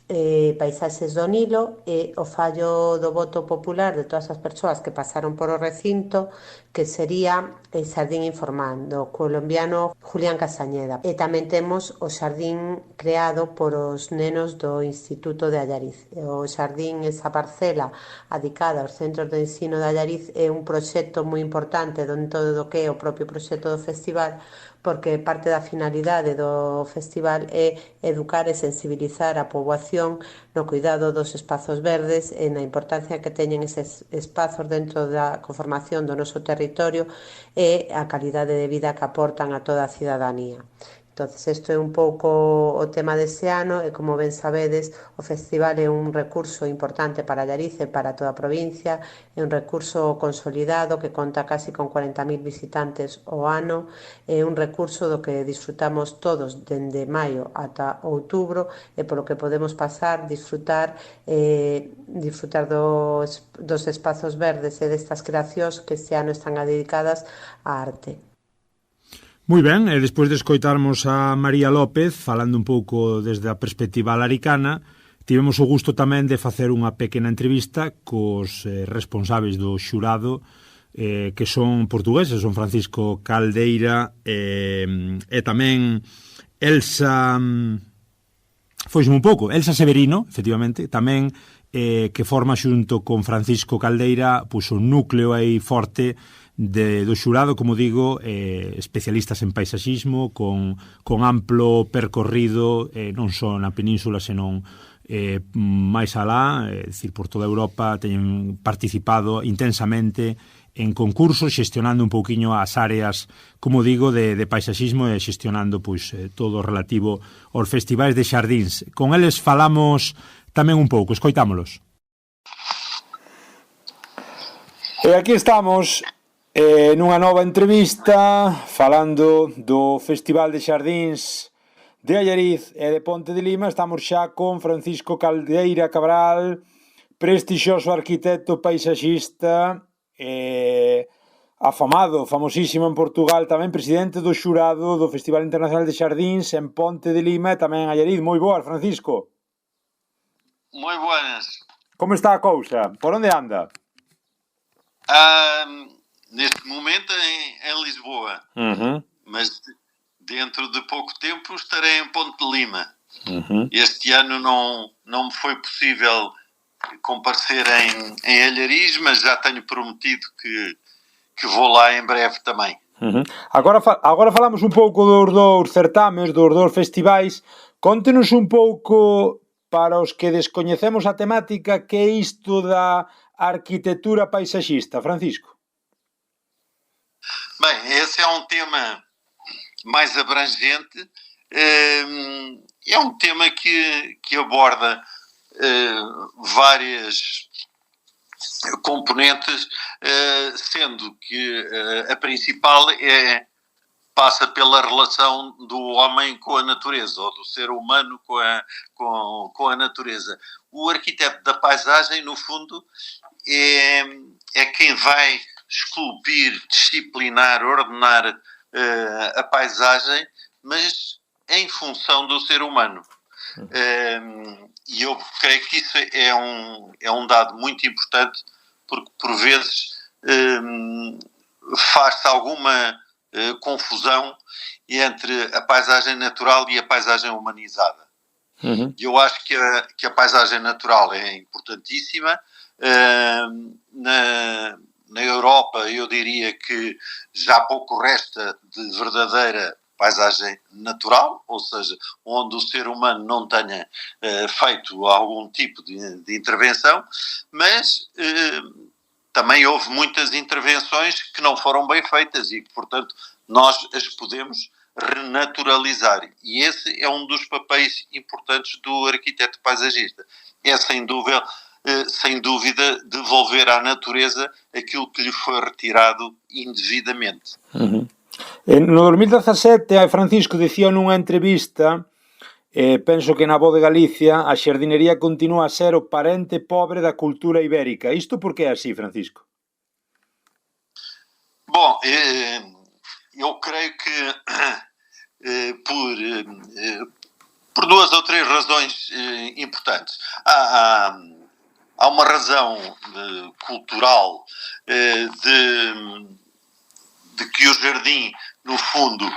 S4: Paisaxes do Nilo e o fallo do voto popular de todas as persoas que pasaron por o recinto, que sería el Xardín Informando, colombiano Julián Casañeda. E tamén temos o xardín creado por os nenos do Instituto de Allariz. O xardín, esa parcela adicada aos centros de ensino de Allariz, é un proxecto moi importante dentro do que é o propio proxecto do festival, porque parte da finalidade do festival é educar e sensibilizar a poboación no cuidado dos espazos verdes e na importancia que teñen eses espazos dentro da conformación do noso territorio e a calidade de vida que aportan a toda a cidadanía. Entonces, isto é un pouco o tema deste ano e, como ben sabedes, o festival é un recurso importante para Allariz e para toda a provincia, é un recurso consolidado que conta casi con 40.000 visitantes ao ano, é un recurso do que disfrutamos todos dende maio ata outubro e polo que podemos pasar, disfrutar dos espazos verdes e destas creacións que este ano están dedicadas á arte.
S1: Moi ben, e despois de escoitarmos a María López falando un pouco desde a perspectiva alaricana, tivemos o gusto tamén de facer unha pequena entrevista cos responsáveis do xurado, que son portugueses, son Francisco Caldeira e tamén Elsa Severino, efectivamente, tamén que forma xunto con Francisco Caldeira pois un núcleo aí forte do xurado, como digo, especialistas en paisaxismo, con amplo percorrido non só na península, senón máis alá, é dicir, por toda Europa, teñen participado intensamente en concursos, xestionando un pouquiño as áreas, como digo, de paisaxismo e xestionando pois todo o relativo aos festivais de xardíns. Con eles falamos tamén un pouco, escoitámolos. E aquí estamos nunha nova entrevista falando do Festival de Xardíns de Allariz e de Ponte de Lima. Estamos xa con Francisco Caldeira Cabral, prestixioso arquitecto paisaxista, afamado, famosísimo en Portugal, tamén presidente do xurado do Festival Internacional de Xardíns en Ponte de Lima e tamén en Allariz. Moi boas, Francisco.
S5: Moi boas.
S1: Como está a cousa? Por onde anda?
S5: Neste momento em Lisboa, mas dentro de pouco tempo estarei em Ponte de Lima. Este ano não me foi possível comparecer em Allariz, mas já tenho prometido que vou lá em breve também.
S1: Agora falamos un pouco dos dous certames, dos dous festivais. Conte-nos un pouco, para os que descoñecemos a temática, que é isto da arquitectura paisaxista, Francisco.
S5: Bem, esse é um tema mais abrangente, é um tema que aborda várias componentes, sendo que a principal é passa pela relação do homem com a natureza, ou do ser humano com a natureza. O arquiteto da paisagem, no fundo, é quem vai esculpir, disciplinar, ordenar a paisagem, mas em função do ser humano. E eu creio que isso é um dado muito importante, porque por vezes faz-se alguma confusão entre a paisagem natural e a paisagem humanizada. E eu acho que a paisagem natural é importantíssima. Na Europa, eu diria que já pouco resta de verdadeira paisagem natural, ou seja, onde o ser humano não tenha feito algum tipo de intervenção, mas também houve muitas intervenções que não foram bem feitas e que, portanto, nós as podemos renaturalizar. E esse é um dos papéis importantes do arquiteto paisagista. É, sem dúvida, devolver à natureza aquilo que lhe foi retirado indevidamente.
S1: No 2017, Francisco dicía nunha entrevista, penso que na Voz de Galicia, a xardinería continúa a ser o parente pobre da cultura ibérica. Isto por que é así, Francisco?
S5: Bom, eu creio que por duas ou três razões importantes. Há uma razão cultural de que o jardim, no fundo,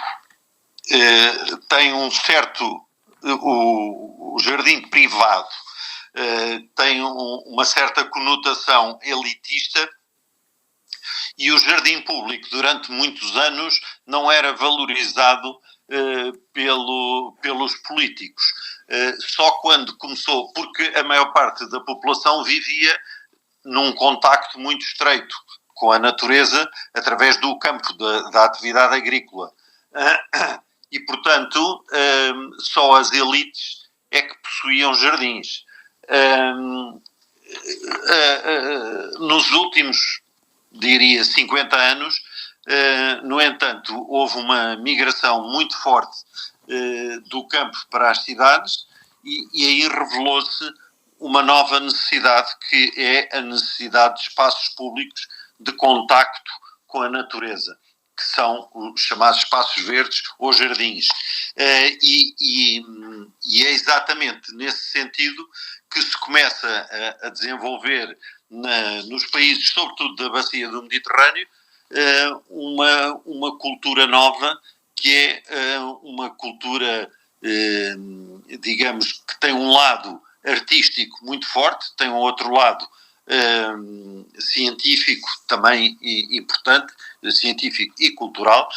S5: tem um certo... O jardim privado tem uma certa conotação elitista, e o jardim público, durante muitos anos, não era valorizado pelos políticos. Só quando começou, porque a maior parte da população vivia num contacto muito estreito com a natureza através do campo da atividade agrícola. E, portanto, só as elites é que possuíam jardins. Nos últimos, diria, 50 anos, no entanto, houve uma migração muito forte do campo para as cidades e aí revelou-se uma nova necessidade, que é a necessidade de espaços públicos de contacto com a natureza, que são os chamados espaços verdes ou jardins. E é exatamente nesse sentido que se começa a desenvolver nos países, sobretudo da bacia do Mediterrâneo, uma cultura nova, que é uma cultura, digamos, que tem um lado artístico muito forte, tem um outro lado científico também importante, científico e cultural,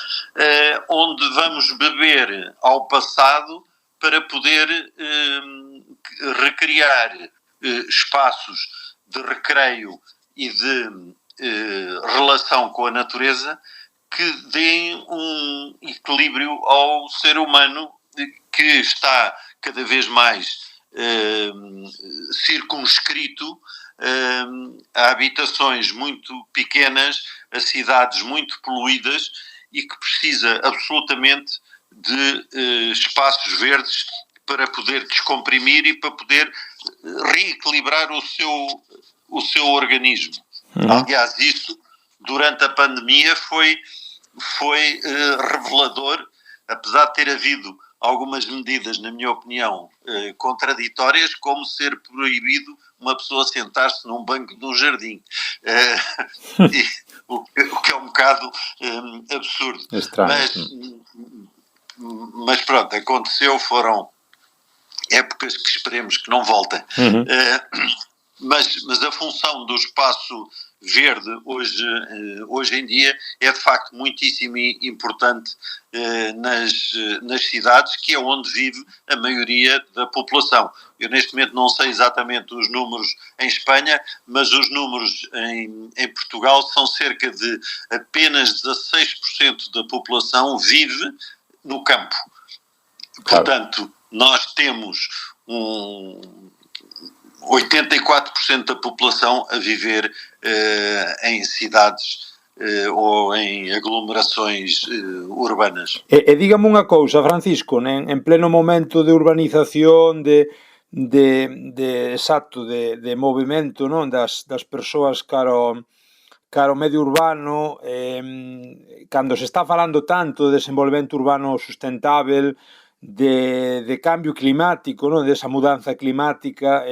S5: onde vamos beber ao passado para poder recriar espaços de recreio e de relação com a natureza que deem um equilíbrio ao ser humano, que está cada vez mais circunscrito a habitações muito pequenas, a cidades muito poluídas, e que precisa absolutamente de espaços verdes para poder descomprimir e para poder reequilibrar o seu organismo. Aliás, isso durante a pandemia foi revelador, apesar de ter havido algumas medidas, na minha opinião, contraditórias, como ser proibido uma pessoa sentar-se num banco de um jardim. O que é um bocado absurdo.
S1: Estranho.
S5: Mas pronto, aconteceu, foram épocas que esperemos que não voltem. Mas a função do espaço verde hoje em dia é de facto muitíssimo importante nas cidades, que é onde vive a maioria da população. Eu neste momento não sei exatamente os números em Espanha, mas os números em Portugal são cerca de apenas 16% da população vive no campo. Portanto, nós temos 84% da população a viver em cidades ou em aglomerações urbanas.
S1: E dígame unha cousa, Francisco, en pleno momento de urbanización, de movimento, non, das persoas caro medio urbano, cando se está falando tanto de desenvolvemento urbano sustentável, de cambio climático, non, desa mudanza climática,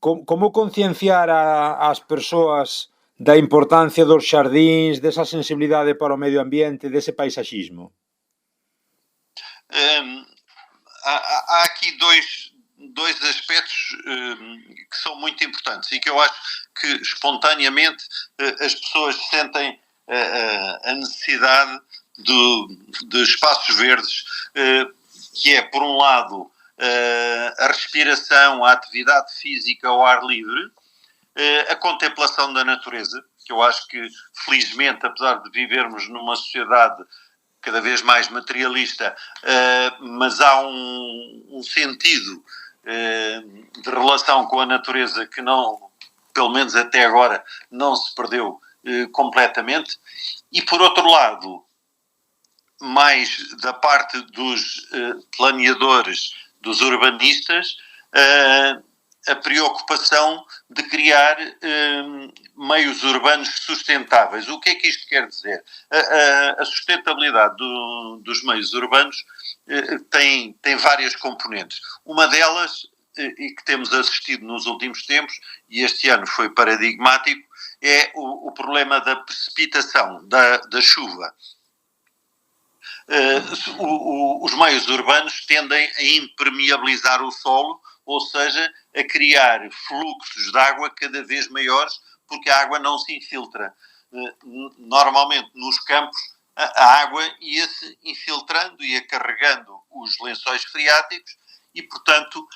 S1: como concienciar as persoas da importancia dos xardíns, desa sensibilidade para o medio ambiente, dese paisaxismo?
S5: Há aqui dois aspectos que são muito importantes e que eu acho que espontaneamente as pessoas sentem a necessidade de espaços verdes, que é, por um lado, a respiração, a atividade física ao ar livre, a contemplação da natureza, que eu acho que, felizmente, apesar de vivermos numa sociedade cada vez mais materialista, mas há um sentido de relação com a natureza que não, pelo menos até agora, não se perdeu completamente. E, por outro lado, mais da parte dos planeadores, dos urbanistas, a preocupação de criar meios urbanos sustentáveis. O que é que isto quer dizer? A sustentabilidade dos meios urbanos tem várias componentes. Uma delas, e que temos assistido nos últimos tempos, e este ano foi paradigmático, é o problema da precipitação, da chuva. Os meios urbanos tendem a impermeabilizar o solo, ou seja, a criar fluxos de água cada vez maiores, porque a água não se infiltra. Normalmente, nos campos, a água ia-se infiltrando, ia carregando os lençóis freáticos e, portanto,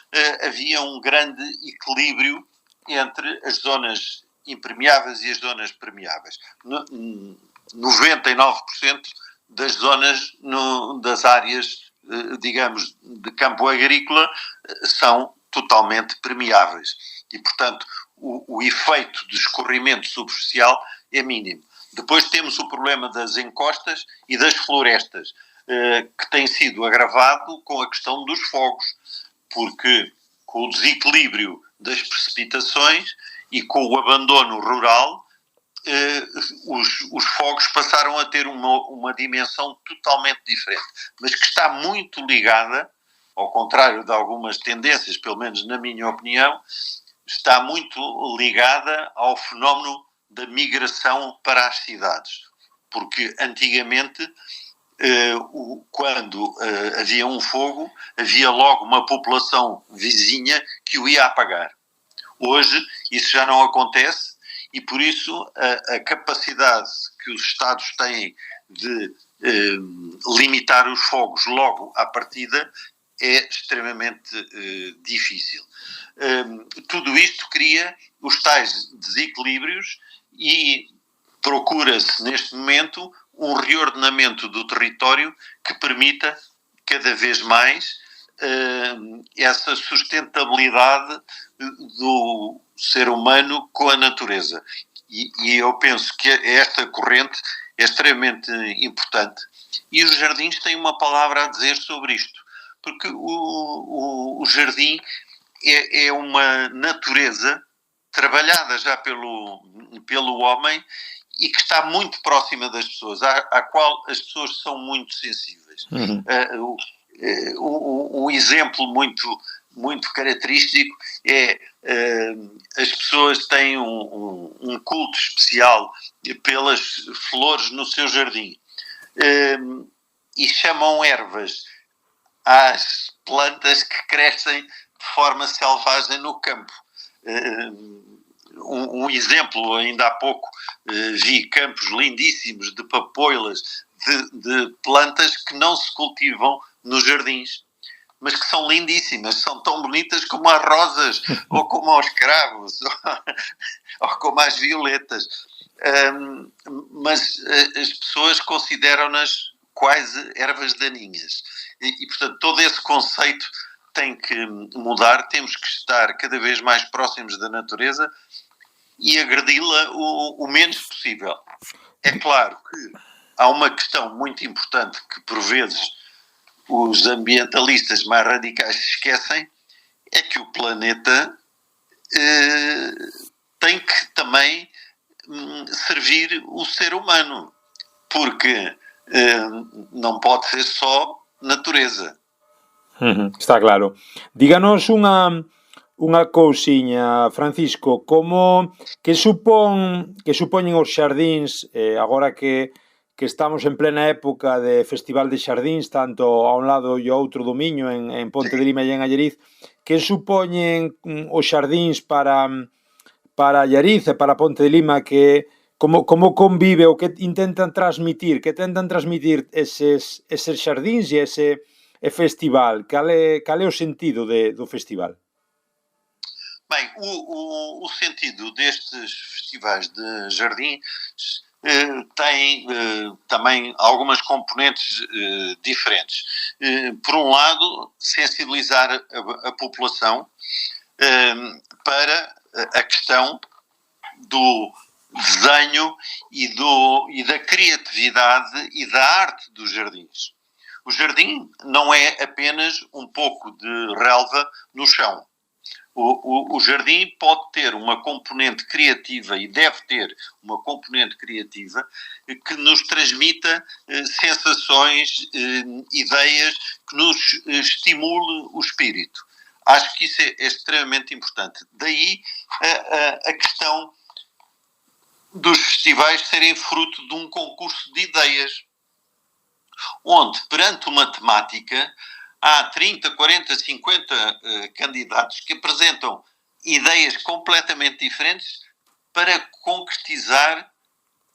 S5: havia um grande equilíbrio entre as zonas impermeáveis e as zonas permeáveis. 99% das zonas das áreas, digamos, de campo agrícola são totalmente permeáveis e, portanto, o efeito de escorrimento superficial é mínimo. Depois temos o problema das encostas e das florestas, que tem sido agravado com a questão dos fogos, porque com o desequilíbrio das precipitações e com o abandono rural, os fogos passaram a ter uma dimensão totalmente diferente, mas que está muito ligada, ao contrário de algumas tendências, pelo menos na minha opinião, está muito ligada ao fenómeno da migração para as cidades. Porque antigamente, quando havia um fogo, havia logo uma população vizinha que o ia apagar. Hoje isso já não acontece e por isso a capacidade que os Estados têm de limitar os fogos logo à partida é extremamente difícil. Tudo isto cria os tais desequilíbrios e procura-se neste momento um reordenamento do território que permita cada vez mais essa sustentabilidade do ser humano com a natureza. E eu penso que esta corrente é extremamente importante. E os jardins têm uma palavra a dizer sobre isto. Porque o jardim é uma natureza trabalhada já pelo homem e que está muito próxima das pessoas, à qual as pessoas são muito sensíveis. Um exemplo muito característico é as pessoas têm um culto especial pelas flores no seu jardim e chamam ervas às plantas que crescem de forma selvagem no campo. Um exemplo, ainda há pouco vi campos lindíssimos de papoilas, de plantas que não se cultivam nos jardins, mas que são lindíssimas, são tão bonitas como as rosas, ou como os cravos, ou como as violetas. Mas as pessoas consideram-nas quase ervas daninhas. E, portanto, todo esse conceito tem que mudar, temos que estar cada vez mais próximos da natureza e agredi-la o menos possível. É claro que há uma questão muito importante que, por vezes, os ambientalistas mais radicais se esquecem, é que o planeta tem que também servir o ser humano, porque não pode ser só natureza.
S1: Está claro. Díganos unha cousiña, Francisco, que supoñen os xardíns, agora que estamos en plena época de Festival de Xardíns, tanto a un lado e ao outro do Miño, en Ponte de Lima e en Allariz, que supoñen os xardíns para Allariz e para Ponte de Lima, que como convive ou que tentan transmitir eses xardíns e ese festival? Cal é o sentido do festival?
S5: Bem, o sentido destes festivais de jardins tem também algumas componentes diferentes. Por um lado, sensibilizar a população para a questão do desenho e da criatividade e da arte dos jardins. O jardim não é apenas um pouco de relva no chão. O jardim pode ter uma componente criativa e deve ter uma componente criativa que nos transmita sensações, ideias, que nos estimule o espírito. Acho que isso é extremamente importante. Daí a questão dos festivais serem fruto de um concurso de ideias, onde, perante uma temática, há 30, 40, 50 candidatos que apresentam ideias completamente diferentes para concretizar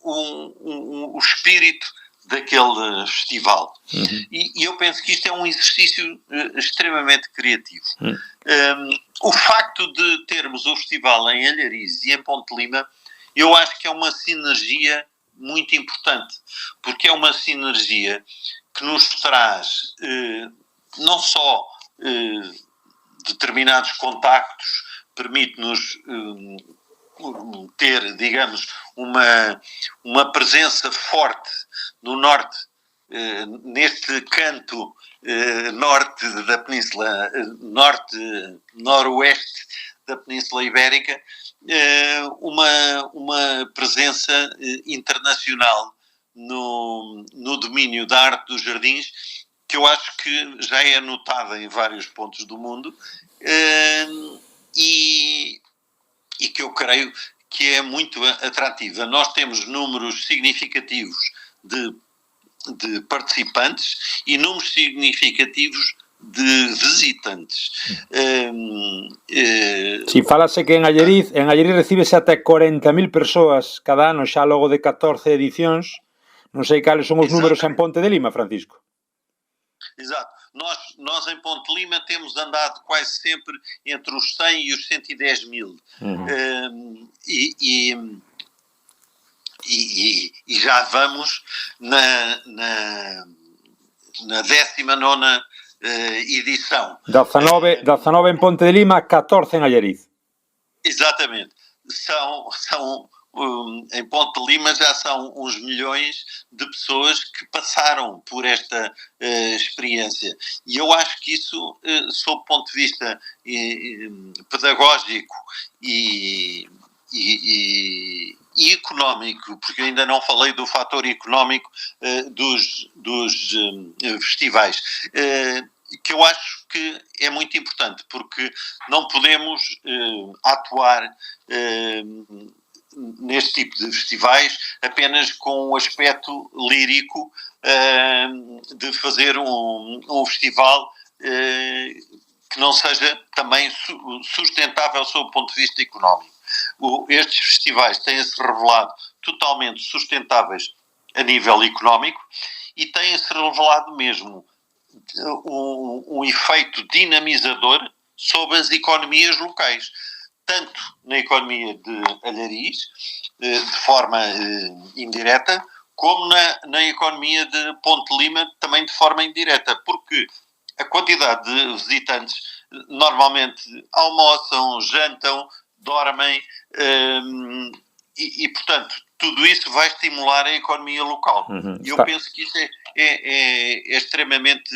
S5: o espírito daquele festival. E eu penso que isto é um exercício extremamente criativo. O facto de termos o festival em Allariz e em Ponte de Lima, eu acho que é uma sinergia muito importante, porque é uma sinergia que nos traz não só determinados contactos, permite-nos ter, digamos, uma presença forte no norte, neste canto norte da Península, noroeste da Península Ibérica, uma presença internacional no domínio da arte dos jardins, que eu acho que já é notada em vários pontos do mundo e que eu creio que é muito atrativa. Nós temos números significativos de participantes e números significativos de visitantes.
S1: Si, falase que en Allariz recibese até 40.000 persoas cada ano, xa logo de 14 edicións. Non sei cales son os números en Ponte de Lima, Francisco.
S5: Exato. Nós em Ponte de Lima temos andado quase sempre entre os 100 e os 110 mil. E já vamos na 19ª edição. 19
S1: em Ponte de Lima, 14 em Allariz.
S5: Exatamente. Em Ponte de Lima já são uns milhões de pessoas que passaram por esta experiência. E eu acho que isso, sob o ponto de vista pedagógico e económico, porque ainda não falei do fator económico dos festivais, que eu acho que é muito importante, porque não podemos atuar neste tipo de festivais apenas com o aspecto lírico de fazer um festival que não seja também sustentável sob o ponto de vista económico. Estes festivais têm-se revelado totalmente sustentáveis a nível económico e têm-se revelado mesmo um efeito dinamizador sobre as economias locais, tanto na economia de Allariz, de forma indireta, como na economia de Ponte de Lima, também de forma indireta, porque a quantidade de visitantes normalmente almoçam, jantam dormem, e, portanto, tudo isso vai estimular a economia local. E eu penso que isso é extremamente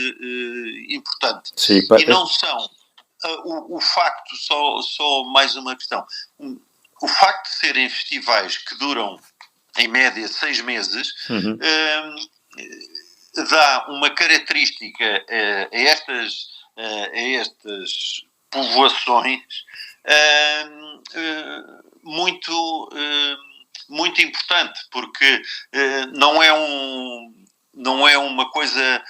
S5: importante.
S6: Sim,
S5: e não são... o facto, só mais uma questão, o facto de serem festivais que duram em média 6 meses dá uma característica a estas povoações muito importante, porque não é uma coisa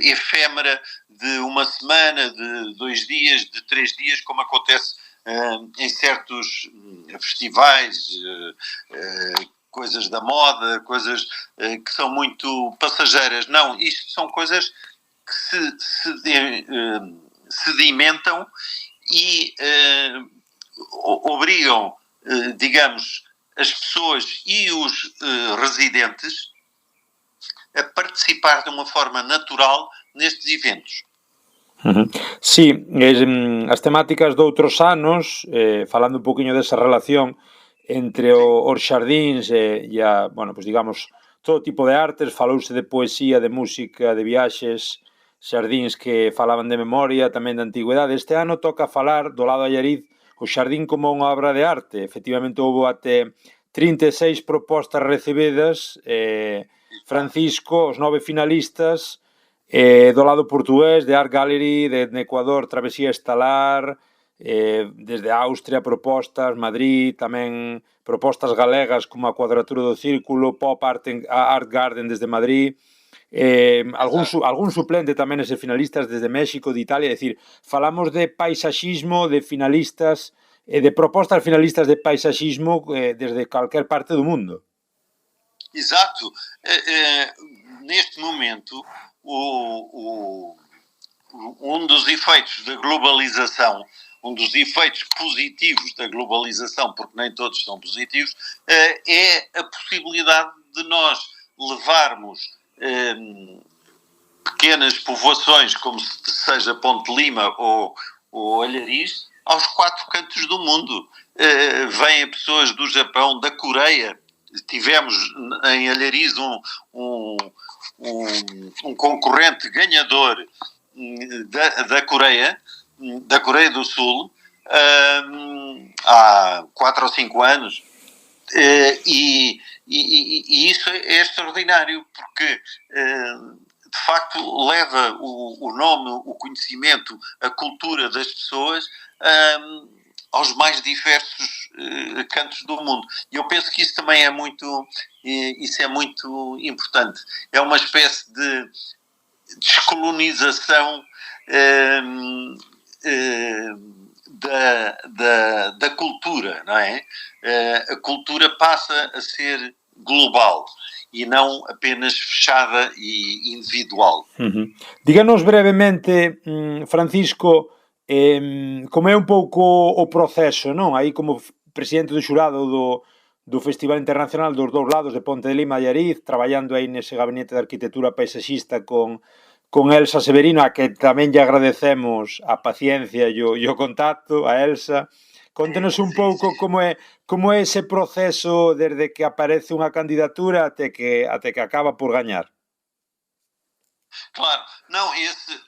S5: efêmera de uma semana, de 2 dias, de 3 dias, como acontece em certos festivais, coisas da moda, coisas que são muito passageiras. Não, isto são coisas que se sedimentam e obrigam, digamos, as pessoas e os residentes a participar de uma forma natural nestes eventos.
S6: Sí, as temáticas de outros anos, falando un poquinho desa relación entre os xardíns e bueno, pues digamos, todo tipo de artes, falouse de poesía, de música, de viaxes, xardíns que falaban de memoria, tamén de antigüedade. Este ano toca falar do lado Allariz o xardín como unha obra de arte. Efectivamente, houve até 36 propostas recibidas, Francisco, os 9 finalistas, do lado portugués, de Art Gallery, de Ecuador, Travesía Estalar, desde Austria, propostas, Madrid, tamén propostas galegas como a Cuadratura do Círculo, Pop Art Garden desde Madrid, algún suplente tamén ese finalistas desde México, de Italia. É dicir, falamos de paisaxismo, de finalistas, de propostas finalistas de paisaxismo desde calquer parte do mundo.
S5: Exato. Neste momento, um dos efeitos da globalização, um dos efeitos positivos da globalização, porque nem todos são positivos, é a possibilidade de nós levarmos pequenas povoações, como seja Ponte Lima ou Allariz, aos 4 cantos do mundo. Vêm pessoas do Japão, da Coreia. Tivemos em Allariz um concorrente ganhador da Coreia do Sul, há 4 ou 5 anos, e isso é extraordinário, porque de facto leva o nome, o conhecimento, a cultura das pessoas aos mais diversos cantos do mundo. E eu penso que isso também é muito importante. É uma espécie de descolonização da cultura, não é? A cultura passa a ser global e não apenas fechada e individual.
S6: Díganos brevemente, Francisco, como é un pouco o proceso, non? Aí como presidente do xurado do Festival Internacional dos dous lados de Ponte de Lima e Allariz, traballando aí nese gabinete de arquitectura paisaxista con Elsa Severino, a que tamén lle agradecemos a paciencia e o contacto, a Elsa. Contenos un pouco como é ese proceso desde que aparece unha candidatura até que acaba por gañar.
S5: Claro, não, esse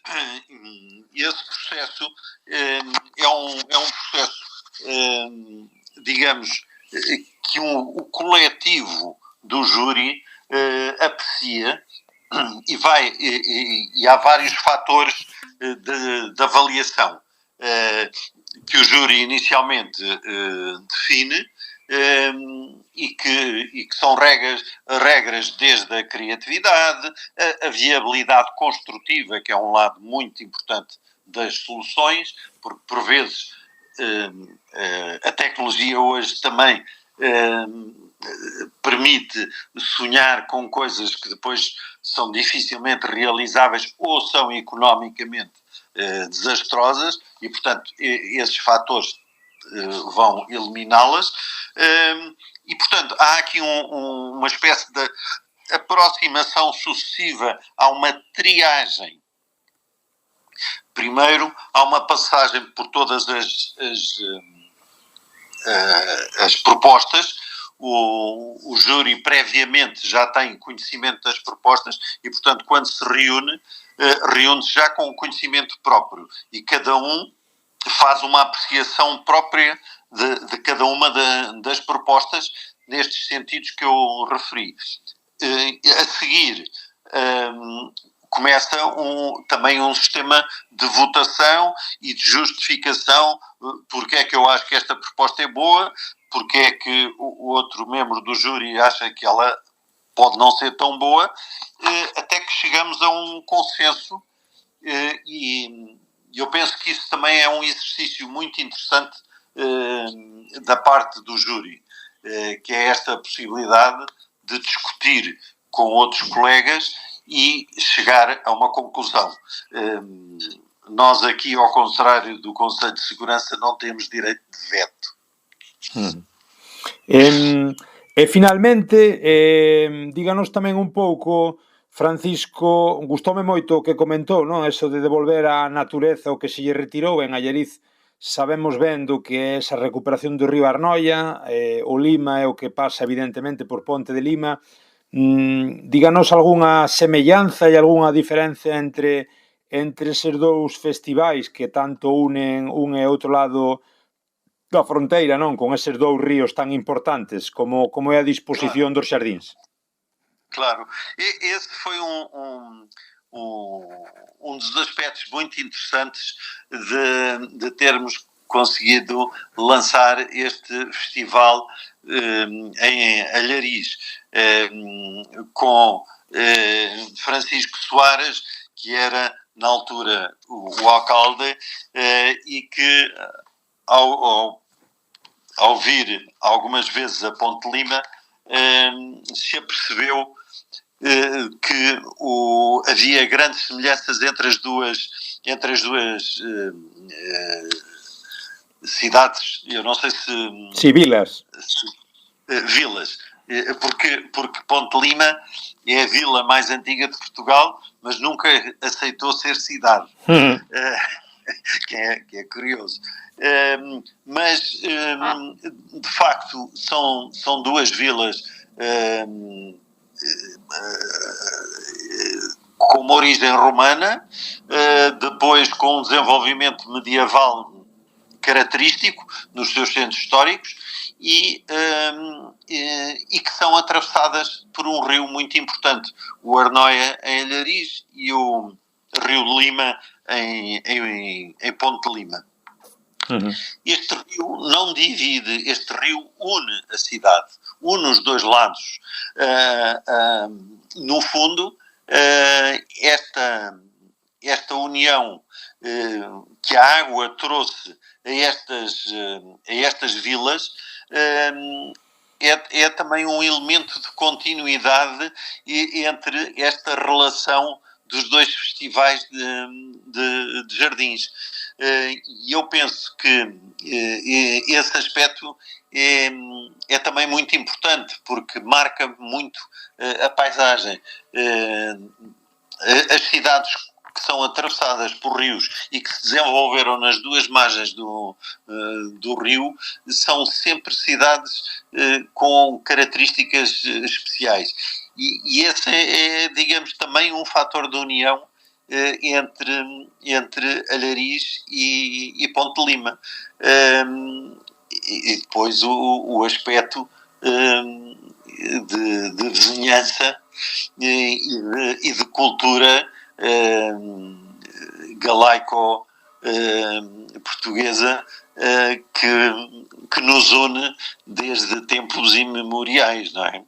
S5: processo é um processo, digamos, que o coletivo do júri aprecia e há vários fatores de avaliação que o júri inicialmente define e que são regras desde a criatividade, a viabilidade construtiva, que é um lado muito importante das soluções, porque por vezes a tecnologia hoje também permite sonhar com coisas que depois são dificilmente realizáveis ou são economicamente desastrosas e, portanto, esses fatores vão eliminá-las. E, portanto, há aqui uma espécie de aproximação sucessiva a uma triagem. Primeiro, há uma passagem por todas as propostas, o júri previamente já tem conhecimento das propostas e, portanto, quando se reúne, reúne-se já com o conhecimento próprio e cada um faz uma apreciação própria de cada uma das propostas nestes sentidos que eu referi. A seguir, começa também um sistema de votação e de justificação porque é que eu acho que esta proposta é boa, porque é que o outro membro do júri acha que ela pode não ser tão boa, até que chegamos a um consenso e eu penso que isso também é um exercício muito interessante da parte do júri, que é esta possibilidade de discutir com outros colegas e chegar a uma conclusão. Nós aqui, ao contrário do Conselho de Segurança, não temos direito de veto.
S6: E finalmente, díganos tamén un pouco, Francisco, gustoume moito o que comentou, non? Eso de devolver á natureza o que se lle retirou en Allariz. Sabemos ben do que é esa recuperación do río Arnoia, o Lima é o que pasa evidentemente por Ponte de Lima. Díganos algunha semellanza e algunha diferencia entre eses dous festivais que tanto unen un e outro lado da fronteira, non? Con eses dous ríos tan importantes, como é a disposición dos xardíns.
S5: Claro, esse foi um dos aspectos muito interessantes de termos conseguido lançar este festival em Allariz, com Francisco Soares, que era na altura o alcalde, e que ao vir algumas vezes a Ponte Lima se apercebeu que havia grandes semelhanças entre as duas cidades, eu não sei se...
S6: Sim, vilas.
S5: Vilas, porque Ponte Lima é a vila mais antiga de Portugal, mas nunca aceitou ser cidade, que é curioso. Mas, de facto, são duas vilas com uma origem romana, depois com um desenvolvimento medieval característico nos seus centros históricos e que são atravessadas por um rio muito importante, o Arnoia em Allariz e o Rio Lima em Ponte Lima. Este rio não divide, este rio une a cidade, une os dois lados. No fundo, esta união que a água trouxe a estas vilas é também um elemento de continuidade entre esta relação dos dois festivais de jardins. E eu penso que esse aspecto é também muito importante, porque marca muito a paisagem. As cidades que são atravessadas por rios e que se desenvolveram nas duas margens do rio são sempre cidades com características especiais. E esse é, digamos, também um fator de união entre Allariz e Ponte Lima. E depois o aspecto de vizinhança e de cultura galaico-portuguesa que nos une desde tempos imemoriais, não é?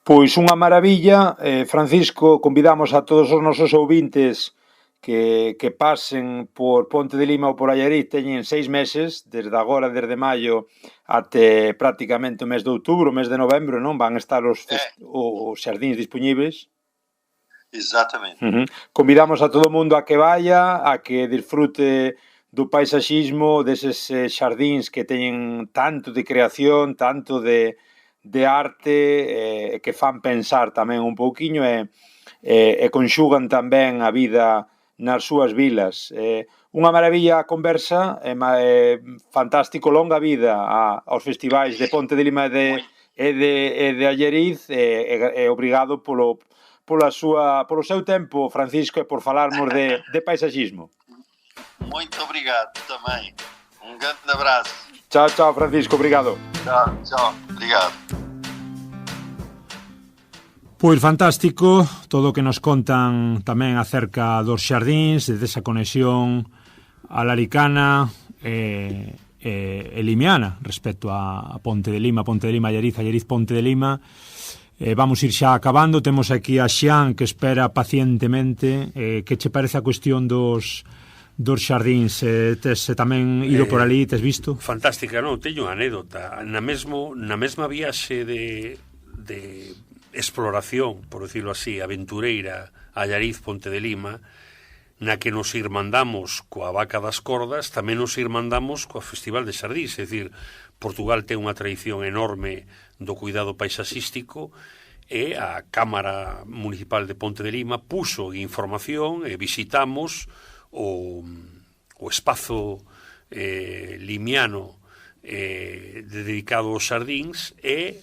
S6: Pois unha maravilla, Francisco, convidamos a todos os nosos ouvintes que pasen por Ponte de Lima ou por Allariz, teñen 6 meses, desde agora, desde maio, até prácticamente o mes de outubro, o mes de novembro, non? Van estar os xardíns dispoñibles.
S5: Exatamente.
S6: Convidamos a todo o mundo a que vaya, a que disfrute do paisaxismo, deses xardíns que teñen tanto de creación, tanto de arte, que fan pensar tamén un pouquiño e conxugan tamén a vida nas súas vilas. Unha maravilla a conversa, fantástico, longa vida aos festivais de Ponte de Lima e de Allariz, e obrigado polo seu tempo, Francisco, e por falarmos de paisaxismo.
S5: Muito obrigado também. Grande abraço.
S6: Chao, Francisco, obrigado.
S5: Tchau, obrigado.
S1: Pois fantástico todo o que nos contan tamén acerca dos xardíns, desa conexión alaricana e limiana respecto a Ponte de Lima, Allariz, Ponte de Lima. Vamos ir xa acabando, temos aquí a Xian que espera pacientemente. Que che parece a cuestión dos xardíns? Tes tamén ido por ali, tes visto?
S2: Fantástica, non? Teño unha anécdota. Na mesma viaxe de exploración, por decirlo así, aventureira a Allariz, Ponte de Lima, na que nos irmandamos coa Vaca das Cordas, tamén nos irmandamos coa Festival de Xardíns. É dicir, Portugal ten unha tradición enorme do cuidado paisaxístico, e a Cámara Municipal de Ponte de Lima puxo información e visitamos o espazo limiano dedicado aos xardíns, e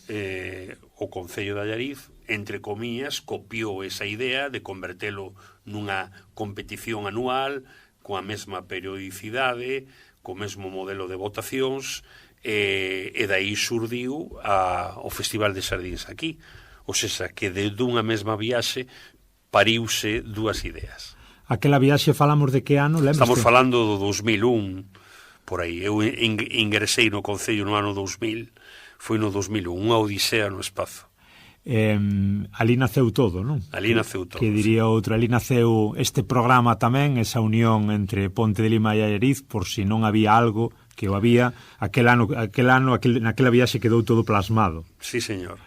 S2: o Concello de Allariz, entre comillas, copiou esa idea de convertelo nunha competición anual coa mesma periodicidade, co mesmo modelo de votacións, e dai xurdiu o Festival de Xardíns aquí. Ou seja, que de dunha mesma viaxe pariuse dúas ideas.
S1: Aquela viaxe falamos de que ano?
S2: Estamos falando do 2001, por aí. Eu ingresei no Concello no ano 2000, foi no 2001, unha odisea no espazo.
S1: Ali naceu todo, non?
S2: Ali naceu todo.
S1: Que diría outro, ali naceu este programa tamén, esa unión entre Ponte de Lima e Allariz, por si non había algo, que o había, naquela viaxe quedou todo plasmado.
S2: Sí, señor.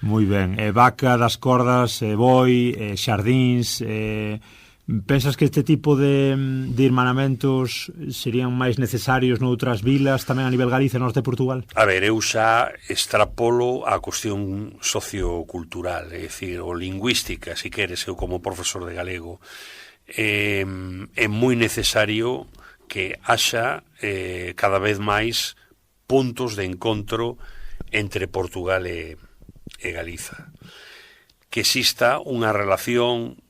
S1: Moi ben. Vaca das Cordas, boi, xardíns... Pensas que este tipo de irmanamentos serían máis necesarios noutras vilas, tamén a nivel Galicia, norte de Portugal?
S2: A ver, eu xa extrapolo a cuestión sociocultural, é dicir, o lingüística, se queres, eu como profesor de galego. É moi necesario que haxa cada vez máis puntos de encontro entre Portugal e Galiza. Que exista unha relación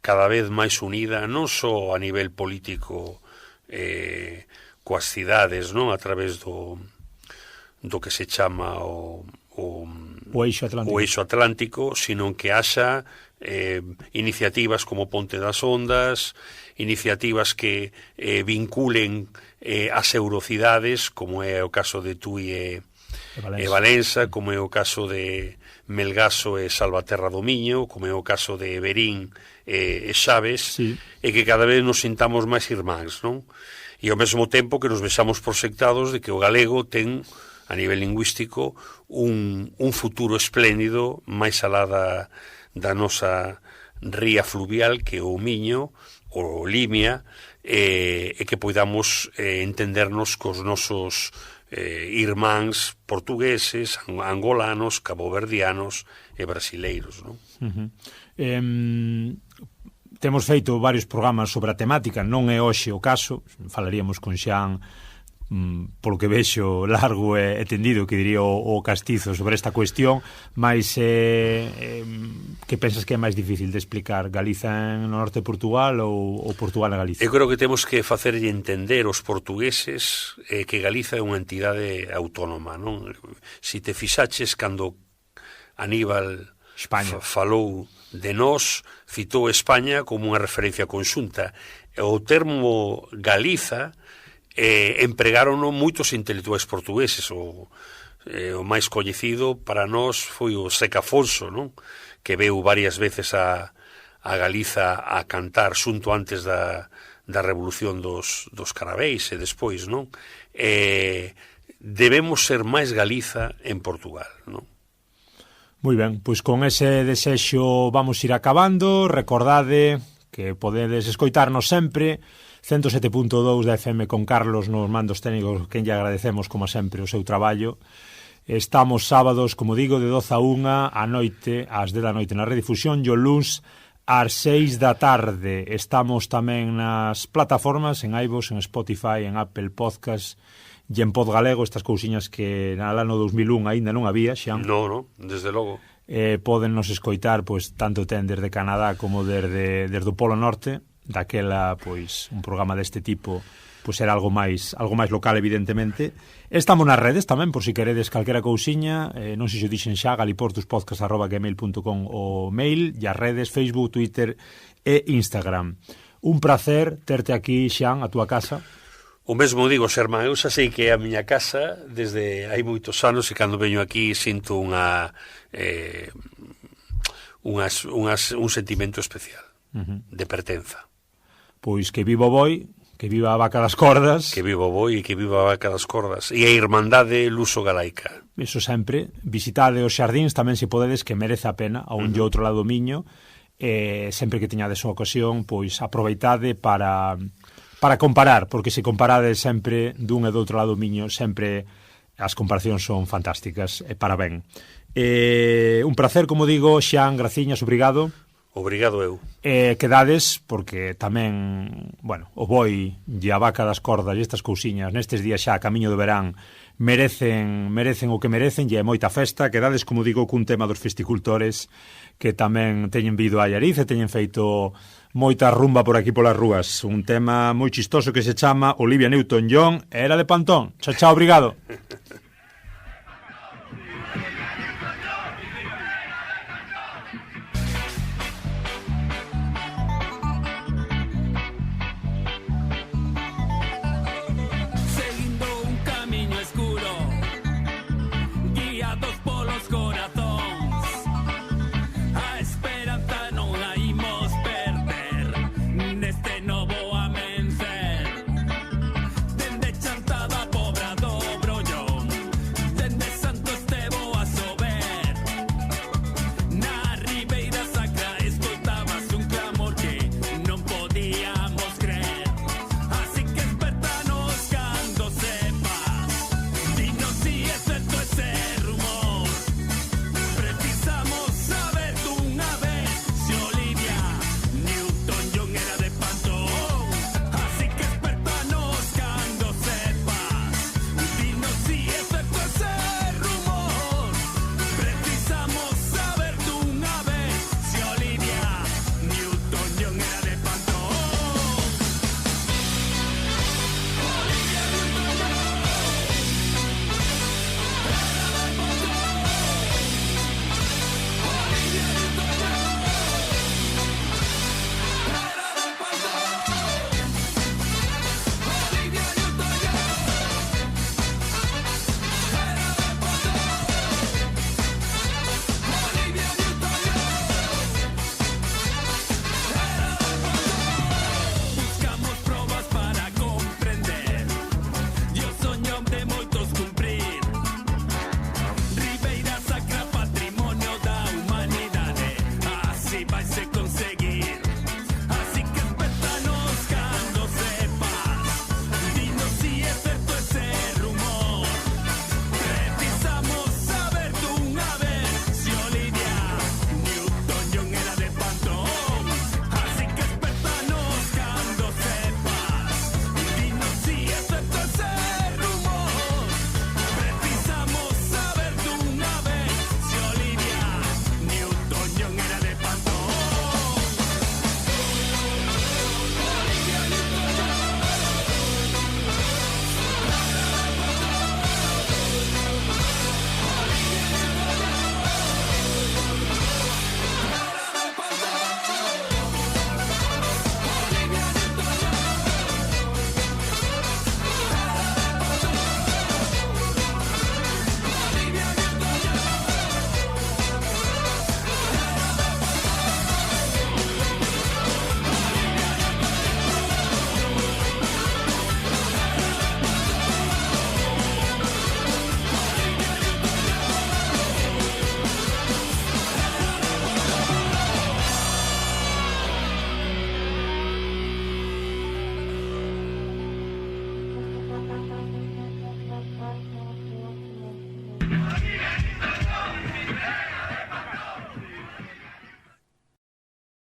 S2: cada vez máis unida, non só a nivel político coas cidades, non, a través do que se chama o Eixo Atlántico, sino que haxa iniciativas como Ponte das Ondas, iniciativas que vinculen as eurocidades, como é o caso de Tui e Valença, como é o caso de Melgaso e Salvaterra do Miño, como é o caso de Verín e Xaves, sí. E que cada vez nos sintamos máis irmáns, non? E ao mesmo tempo que nos vexamos proxectados de que o galego ten, a nivel lingüístico, un futuro espléndido máis alá da nosa ría fluvial, que é o Miño, o Limia, e que poidamos entendernos cos nosos irmáns portugueses, angolanos, caboverdianos e brasileiros, non?
S1: Temos feito varios programas sobre a temática, non é hoxe o caso, falaríamos con Xan polo que vexo largo e tendido, que diría o Castizo, sobre esta cuestión, mas que pensas que é máis difícil de explicar, Galiza no norte de Portugal ou Portugal na Galiza?
S2: Eu creo que temos que facerlle entender aos portugueses que Galiza é unha entidade autónoma, non? Si te fixaches cando Aníbal falou de nós, citou España como unha referencia conxunta. O termo Galiza empregárono moitos intelectuais portugueses. O máis coñecido para nós foi o Seca Afonso, non? Que veu varias veces a Galiza a cantar xunto antes da revolución dos Carabeis e despois, non? Debemos ser máis Galiza en Portugal, non?
S1: Moi ben, pois con ese desexo vamos ir acabando. Recordade que podedes escoitarnos sempre 107.2 da FM con Carlos nos mandos técnicos, quen lle agradecemos como sempre o seu traballo. Estamos sábados, como digo, de 12 a 1 a noite, ás 10 da noite na redifusión, e o luns ás 6 da tarde. Estamos tamén nas plataformas, en iVoox, en Spotify, en Apple Podcast e en Pod Galego, estas cousiñas que na ano 2001 aínda non había, xa.
S2: No, desde logo.
S1: Poden nos escoitar, pois, tanto ten desde Canadá como desde o Polo Norte. Daquela, pois, un programa deste tipo pois era algo máis local, evidentemente. Estamos nas redes tamén, por si queredes calquera cousiña, non sei se o dixen xa, galiportuspodcast@gmail.com o mail, e as redes Facebook, Twitter e Instagram. Un placer terte aquí, Xan, a túa casa.
S2: O mesmo digo, Xermán, eu xa sei que é a miña casa desde hai moitos anos, e cando veño aquí sinto un sentimento especial de pertenza.
S1: Pois que viva o boi, que viva a vaca das cordas.
S2: Que viva o boi e que viva a vaca das cordas. E a irmandade luso-galaica.
S1: Iso sempre. Visitade os xardíns tamén, se podedes, que merece a pena, a un e outro lado do Miño. Sempre que teñades a ocasión, pois aproveitade para comparar, porque se comparades sempre dun e do outro lado do Miño, sempre as comparacións son fantásticas, e para ben. Un placer, como digo, Xan, graciñas, obrigado.
S2: Obrigado eu.
S1: Quedades, porque tamén, bueno, o boi e a vaca das cordas e estas cousiñas nestes días xa a camiño do verán merecen o que merecen, e é moita festa. Quedades, como digo, cun tema dos festicultores que tamén teñen vido a Allariz e teñen feito moita rumba por aquí polas rúas. Un tema moi chistoso que se chama Olivia Newton-John, era de Pantón. Chao, obrigado.
S7: Bicycle